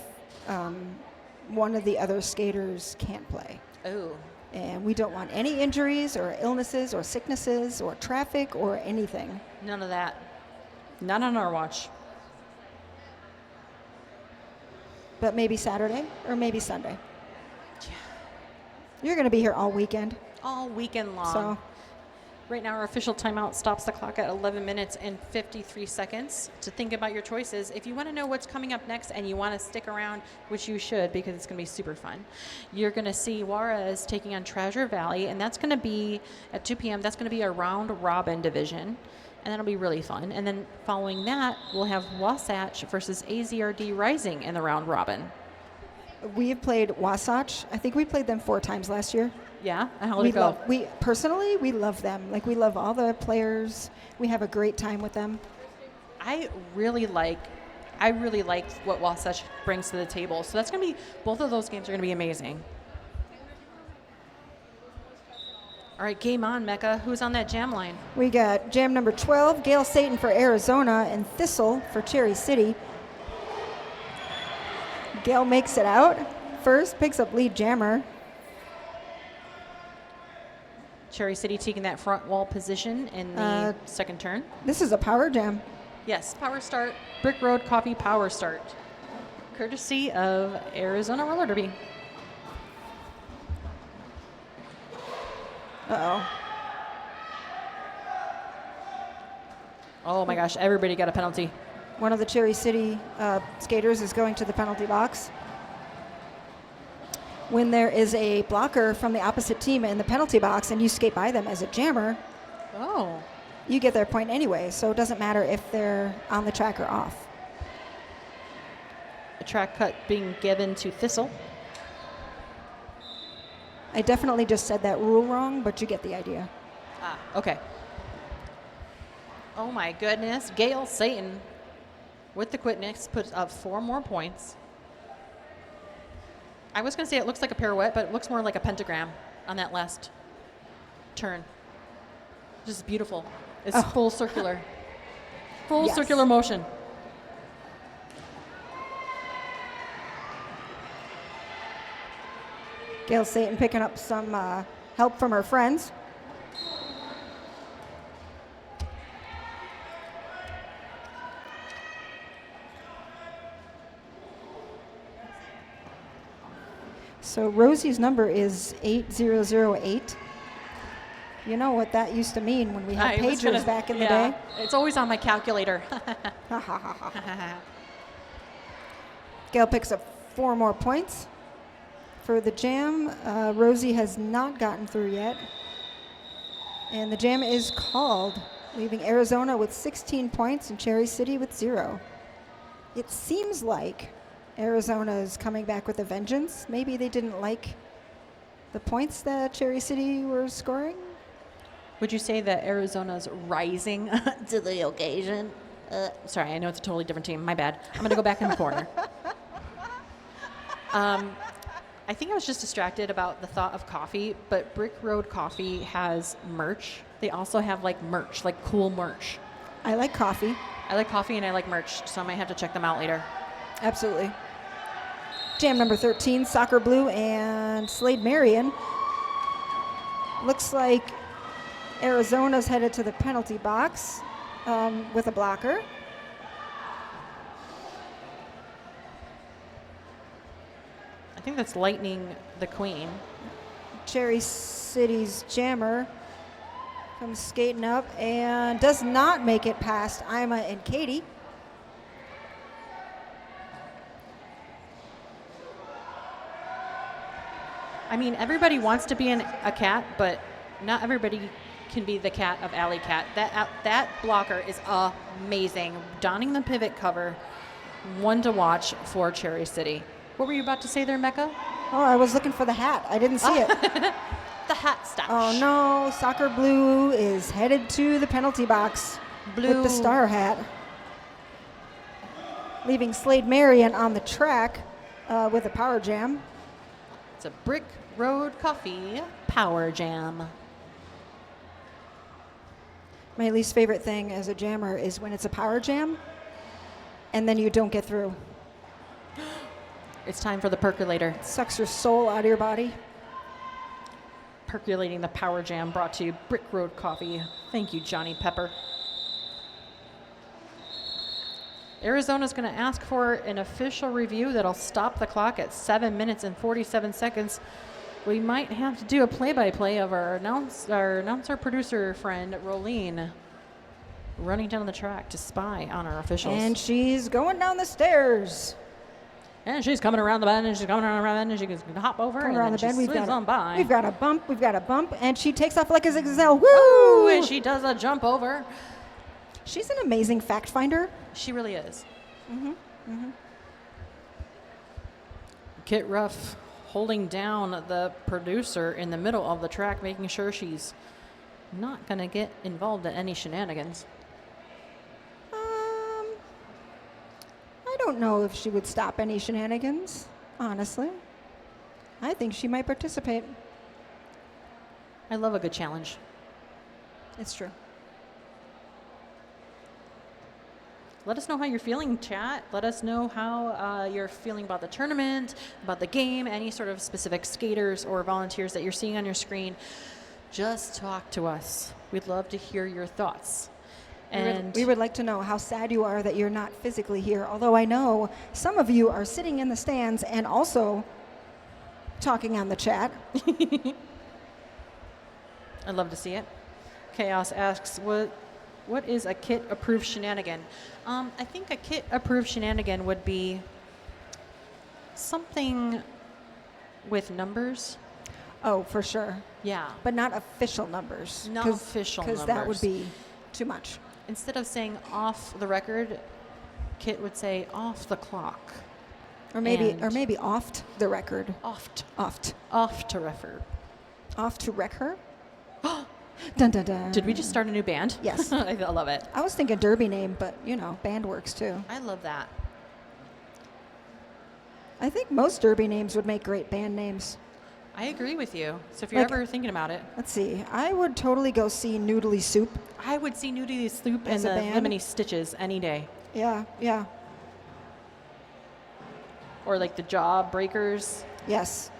one of the other skaters can't play. Oh. And we don't want any injuries or illnesses or sicknesses or traffic or anything. None of that. None on our watch. But maybe Saturday or maybe Sunday. Yeah. You're going to be here all weekend. All weekend long. So. Right now, our official timeout stops the clock at 11 minutes and 53 seconds to think about your choices. If you want to know what's coming up next and you want to stick around, which you should, because it's going to be super fun, you're going to see Juarez taking on Treasure Valley, and that's going to be at 2 p.m. That's going to be a round-robin division, and that'll be really fun. And then following that, we'll have Wasatch versus AZRD Rising in the round-robin. We have played Wasatch. I think we played them 4 times last year. Yeah? And how did it go? We love them. Like, we love all the players. We have a great time with them. I really like what Wasatch brings to the table. So that's going to be, both of those games are going to be amazing. All right, game on, Mecca. Who's on that jam line? We got jam number 12, Gail Satan for Arizona and Thistle for Cherry City. Gail makes it out first, picks up lead jammer. Cherry City taking that front wall position in the second turn. This is a power jam. Yes, power start, Brick Road Coffee power start, courtesy of Arizona Roller Derby. Uh-oh. Oh my gosh, everybody got a penalty. One of the Cherry City skaters is going to the penalty box. When there is a blocker from the opposite team in the penalty box and you skate by them as a jammer, you get their point anyway, so it doesn't matter if they're on the track or off. A track cut being given to Thistle. I definitely just said that rule wrong, but you get the idea. Okay. Oh my goodness, Gail Satan with the quickness puts up 4 more points. I was going to say it looks like a pirouette, but it looks more like a pentagram on that last turn. Just beautiful. It's full circular. Full circular motion. Gail Satan picking up some help from her friends. So Rosie's number is 8008. You know what that used to mean when we had I was pagers back in the yeah, day? It's always on my calculator. Ha, ha, ha, ha. Gail picks up 4 more points. For the jam, Rosie has not gotten through yet. And the jam is called, leaving Arizona with 16 points and Cherry City with 0. It seems like Arizona is coming back with a vengeance. Maybe they didn't like the points that Cherry City were scoring. Would you say that Arizona's rising to the occasion? Sorry, I know it's a totally different team. My bad. I'm going to go back in the corner. I think I was just distracted about the thought of coffee, but Brick Road Coffee has merch. They also have like merch, like cool merch. I like coffee. I like coffee and I like merch, so I might have to check them out later. Absolutely. Jam number 13, Soccer Blue and Slade Marion. Looks like Arizona's headed to the penalty box with a blocker. I think that's Lightning the Queen. Cherry City's jammer comes skating up and does not make it past Ima and Katie. I mean, everybody wants to be a cat, but not everybody can be the cat of Alley Cat. That blocker is amazing. Donning the pivot cover, one to watch for Cherry City. What were you about to say there, Mecca? Oh, I was looking for the hat. I didn't see it. The hat stash. Oh no, Soccer Blue is headed to the penalty box with the star hat. Leaving Slade Marion on the track with a power jam. It's a Brick Road Coffee Power Jam. My least favorite thing as a jammer is when it's a power jam and then you don't get through. It's time for the percolator. It sucks your soul out of your body. Percolating the Power Jam brought to you Brick Road Coffee. Thank you, Johnny Pepper. Arizona's going to ask for an official review that'll stop the clock at 7 minutes and 47 seconds. We might have to do a play-by-play of our announcer producer friend, Rolene, running down the track to spy on our officials. And she's going down the stairs. And she's coming around the bend, and she's coming around the bend, and she can hop over, Coming and around then the she bend, swings on by. we've got a bump, and she takes off like a gazelle. Woo! Ooh, and she does a jump over. She's an amazing fact finder. She really is. Kit Ruff holding down the producer in the middle of the track, making sure she's not going to get involved in any shenanigans. I don't know if she would stop any shenanigans, honestly. I think she might participate. I love a good challenge. It's true. Let us know how you're feeling, chat. Let us know how you're feeling about the tournament, about the game, any sort of specific skaters or volunteers that you're seeing on your screen. Just talk to us. We'd love to hear your thoughts. And we would like to know how sad you are that you're not physically here, although I know some of you are sitting in the stands and also talking on the chat. I'd love to see it. Chaos asks, what is a kit-approved shenanigan? I think a kit-approved shenanigan would be something with numbers. Oh, for sure. Yeah. But not official numbers. Not official numbers. Because that would be too much. Instead of saying off the record, Kit would say off the clock. Or maybe oft the record. Oft. Off to record. Off to wreck her? Dun, dun, dun. Did we just start a new band? Yes. I love it. I was thinking derby name, but band works too. I love that. I think most derby names would make great band names. I agree with you. So if you're ever thinking about it. Let's see. I would totally go see Noodly Soup. I would see Nudie Sloop and As the a band? Lemony Stitches any day. Yeah. Or like the Jawbreakers. Yes.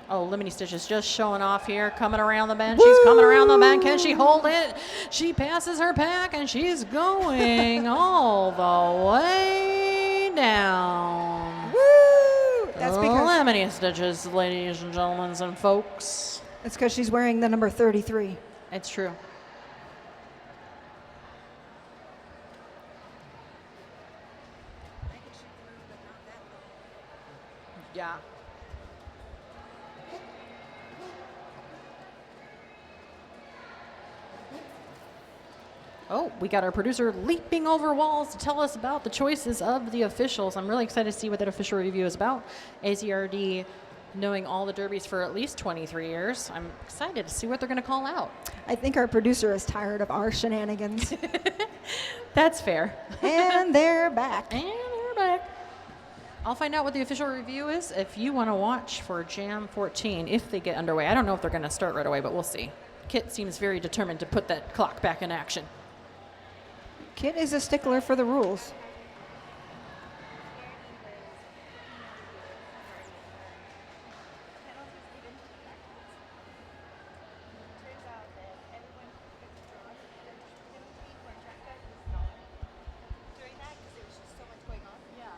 Oh, Lemony Stitches just showing off here, coming around the bend. She's coming around the bend. Can she hold it? She passes her pack, and she's going all the way down. Woo! That's because Lemony Stitches, ladies and gentlemen and folks. It's because she's wearing the number 33. It's true. Yeah. Oh, we got our producer leaping over walls to tell us about the choices of the officials. I'm really excited to see what that official review is about. AZRD knowing all the derbies for at least 23 years. I'm excited to see what they're going to call out. I think our producer is tired of our shenanigans. That's fair. And they're back. And we're back. I'll find out what the official review is if you want to watch for Jam 14 if they get underway. I don't know if they're going to start right away, but we'll see. Kit seems very determined to put that clock back in action. Kit is a stickler for the rules. Turns out that everyone gets drawn to the penalty where Cactus is not doing that because there was just so much going on. Yeah.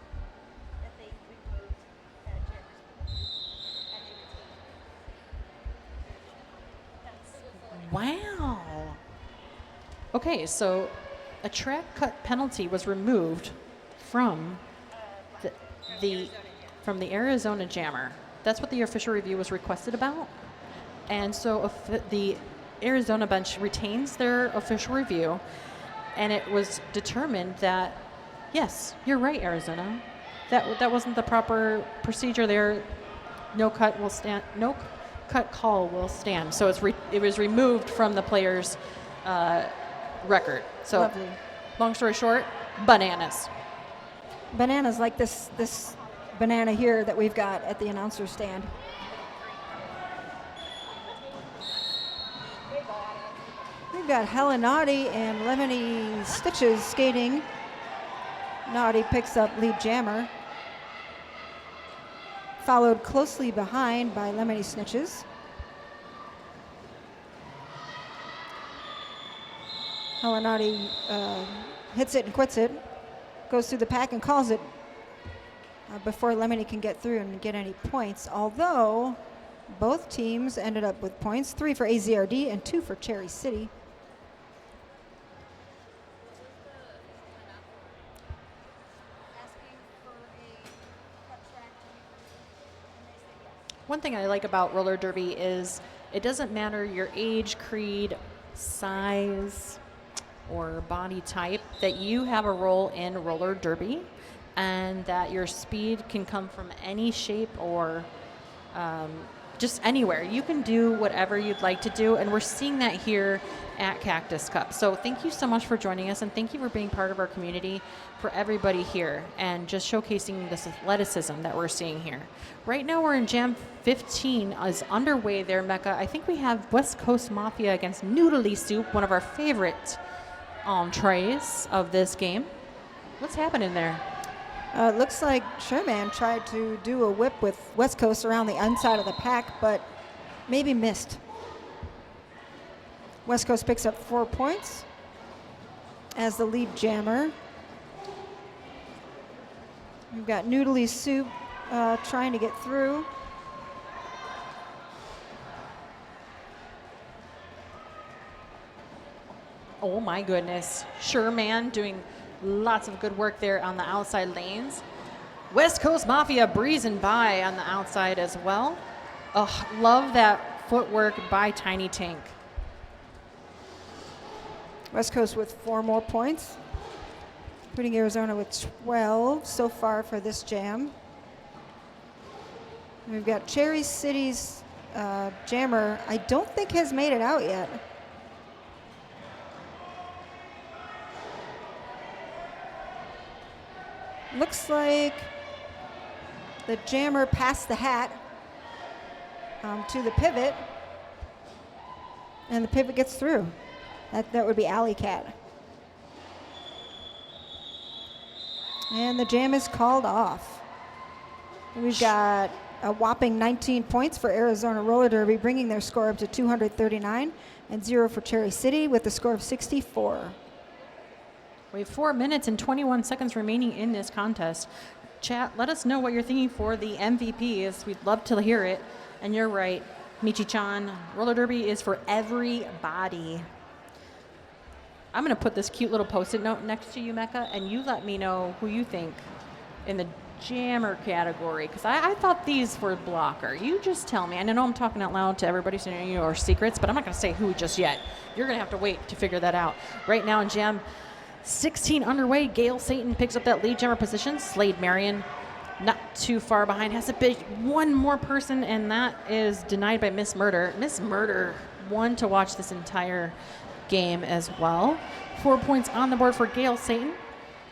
That they removed Jammer's penalty and they retained it. That's Wow. Okay, so a track cut penalty was removed from from the Arizona Jammer. That's what the official review was requested about. And so the Arizona bench retains their official review, and it was determined that, yes, you're right, Arizona. That wasn't the proper procedure there. No cut will stand. No cut call will stand. So it was removed from the player's record. So, Lovely. long story short, bananas. Bananas like this banana here that we've got at the announcer stand. We've got Helen Naughty and Lemony Stitches skating. Naughty picks up lead jammer. Followed closely behind by Lemony Snitches. Helen Naughty hits it and quits it. Goes through the pack and calls it before Lemony can get through and get any points. Although both teams ended up with points, 3 for AZRD and 2 for Cherry City. One thing I like about roller derby is it doesn't matter your age, creed, size, or body type, that you have a role in roller derby, and that your speed can come from any shape or just anywhere. You can do whatever you'd like to do, and we're seeing that here at Cactus Cup. So thank you so much for joining us, and thank you for being part of our community, for everybody here, and just showcasing this athleticism that we're seeing here. Right now we're in Jam 15 is underway there, Mecca. I think we have West Coast Mafia against Noodly Soup, one of our favorite entrees of this game. What's happening there? It looks like Sherman tried to do a whip with West Coast around the inside of the pack, but maybe missed. West Coast picks up 4 points as the lead jammer. We've got Noodly Soup trying to get through. Oh my goodness. Sherman doing lots of good work there on the outside lanes. West Coast Mafia breezing by on the outside as well. Oh, love that footwork by Tiny Tank. West Coast with 4 more points, putting Arizona with 12 so far for this jam. We've got Cherry City's jammer, I don't think has made it out yet. Looks like the jammer passed the hat to the pivot, and the pivot gets through. That would be Alley Cat. And the jam is called off. We've got a whopping 19 points for Arizona Roller Derby, bringing their score up to 239, and 0 for Cherry City with a score of 64. We have 4 minutes and 21 seconds remaining in this contest. Chat, let us know what you're thinking for the MVPs. We'd love to hear it. And you're right, Michi-chan, roller derby is for everybody. I'm going to put this cute little Post-it note next to you, Mecca, and you let me know who you think in the jammer category, because I thought these were blocker. You just tell me. And I know I'm talking out loud to everybody, so you know our secrets, but I'm not going to say who just yet. You're going to have to wait to figure that out. Right now in Jam 16 underway, Gail Satan picks up that lead jammer position. Slade Marion not too far behind. Has to be one more person, and that is denied by Miss Murder. Miss Murder won to watch this entire game as well. 4 points on the board for Gail Satan.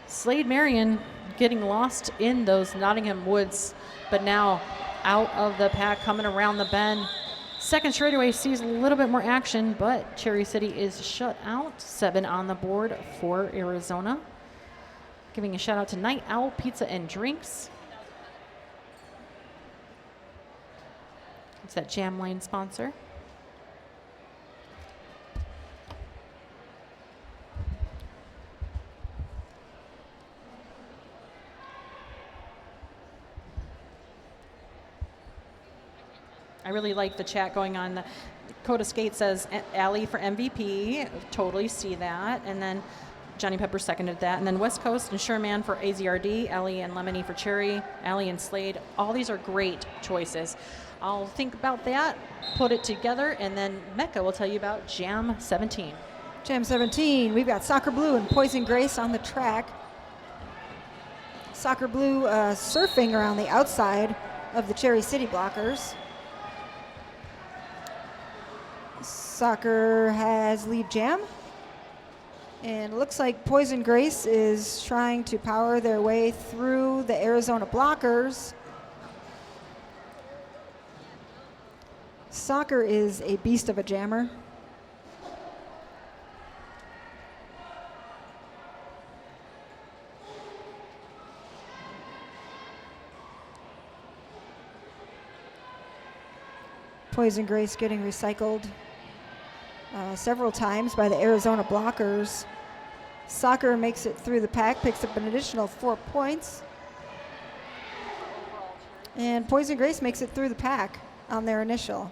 Slade Marion getting lost in those Nottingham woods, but now out of the pack, coming around the bend. Second straightaway sees a little bit more action, but Cherry City is shut out. 7 on the board for Arizona. Giving a shout out to Night Owl Pizza and Drinks. It's that Jam Lane sponsor. I really like the chat going on. Coda Skate says Allie for MVP. Totally see that. And then Johnny Pepper seconded that. And then West Coast and Sherman for AZRD. Allie and Lemony for Cherry. Allie and Slade. All these are great choices. I'll think about that, put it together, and then Mecca will tell you about Jam 17. Jam 17, we've got Soccer Blue and Poison Grace on the track. Soccer Blue surfing around the outside of the Cherry City blockers. Soccer has lead jam. And it looks like Poison Grace is trying to power their way through the Arizona blockers. Soccer is a beast of a jammer. Poison Grace getting recycled several times by the Arizona blockers. Soccer makes it through the pack, picks up an additional 4 points. And Poison Grace makes it through the pack on their initial.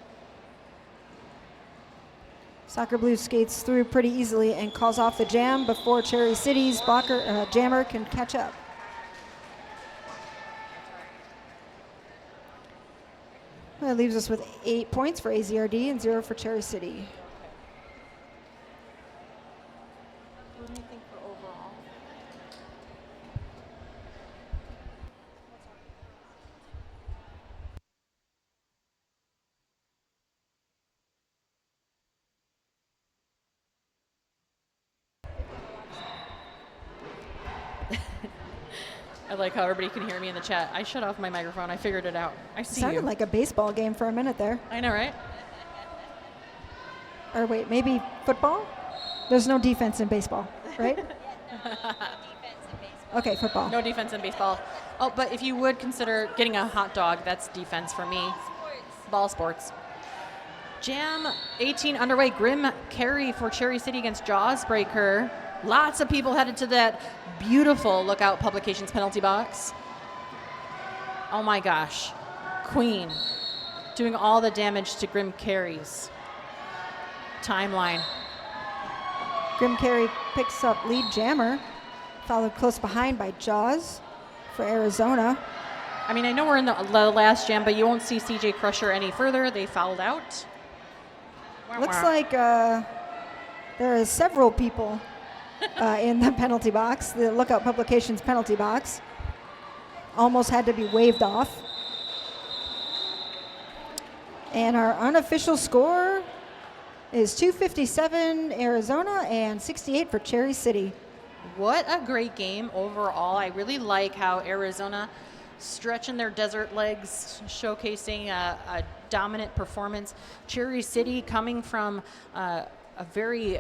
Soccer Blue skates through pretty easily and calls off the jam before Cherry City's blocker jammer can catch up. That leaves us with 8 points for AZRD and 0 for Cherry City. What do you think for overall? I like how everybody can hear me in the chat. I shut off my microphone. I figured it out. I see Sounded you. like a baseball game for a minute there. I know, right? Or wait, maybe football? There's no defense in baseball, right? Okay, football. No defense in baseball. Oh, but if you would consider getting a hot dog, that's defense for me. Ball sports. Jam 18 underway. Grim carry for Cherry City against Jawsbreaker. Lots of people headed to that beautiful Lookout Publications penalty box. Oh my gosh. Queen doing all the damage to Grim Carey's timeline. Grim Carey picks up lead jammer, followed close behind by Jaws for Arizona. I mean, I know we're in the last jam, but you won't see CJ Crusher any further. They fouled out. Looks like there are several people in the penalty box, the Lookout Publications penalty box. Almost had to be waved off. And our unofficial score is 257 Arizona and 68 for Cherry City. What a great game overall. I really like how Arizona stretching their desert legs, showcasing a dominant performance. Cherry City coming from a very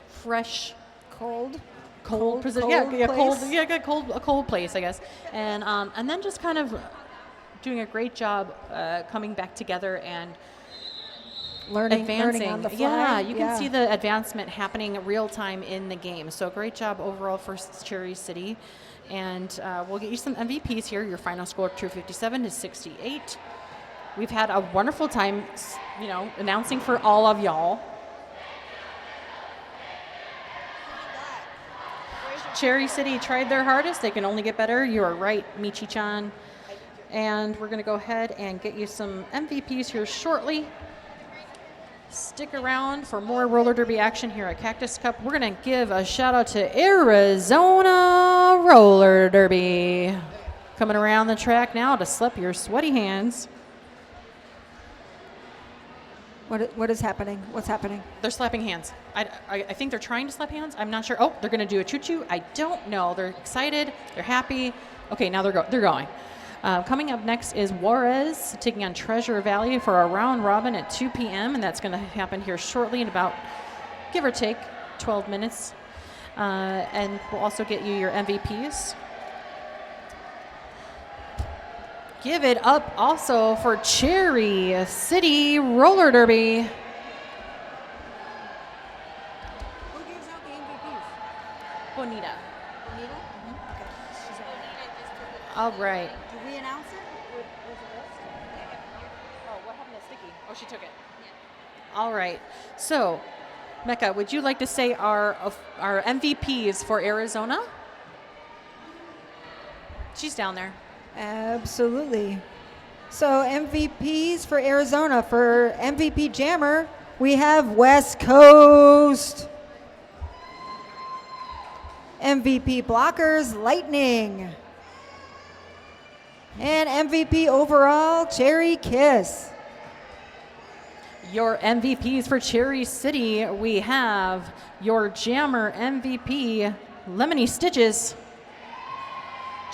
fresh, cold position. A cold place, I guess. And then just kind of doing a great job coming back together and learning advancing on the fly. Yeah, you can see the advancement happening real time in the game. So great job overall for Cherry City. And we'll get you some MVPs here. Your final score of 257 to 68. We've had a wonderful time, announcing for all of y'all. Cherry City tried their hardest. They can only get better. You are right, Michi-chan. And we're going to go ahead and get you some MVPs here shortly. Stick around for more roller derby action here at Cactus Cup. We're going to give a shout out to Arizona Roller Derby. Coming around the track now to slap your sweaty hands. What is happening? What's happening? They're slapping hands. I think they're trying to slap hands. I'm not sure. Oh, they're going to do a choo-choo. I don't know. They're excited. They're happy. Okay, now they're going. Coming up next is Juarez taking on Treasure Valley for a round robin at 2 p.m. And that's going to happen here shortly in about, give or take, 12 minutes. And we'll also get you your MVPs. Give it up also for Cherry City Roller Derby. Who gives out the MVPs? Bonita. Bonita? Okay. She's out. All right. Did we announce it? Oh, what happened to Sticky? Oh, she took it. Yeah. All right. So, Mecca, would you like to say our MVPs for Arizona? She's down there. Absolutely. So MVPs for Arizona. For MVP Jammer, we have West Coast. MVP Blockers, Lightning. And MVP overall, Cherry Kiss. Your MVPs for Cherry City, we have your Jammer MVP, Lemony Stitches.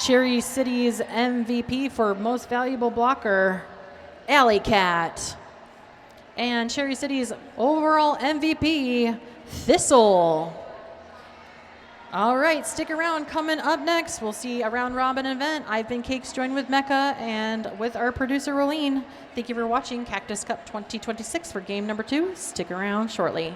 Cherry City's MVP for Most Valuable Blocker, Alley Cat. And Cherry City's overall MVP, Thistle. All right, stick around. Coming up next, we'll see a round robin event. I've been Cakes, joined with Mecca and with our producer, Rolene. Thank you for watching Cactus Cup 2026 for game number 2. Stick around shortly.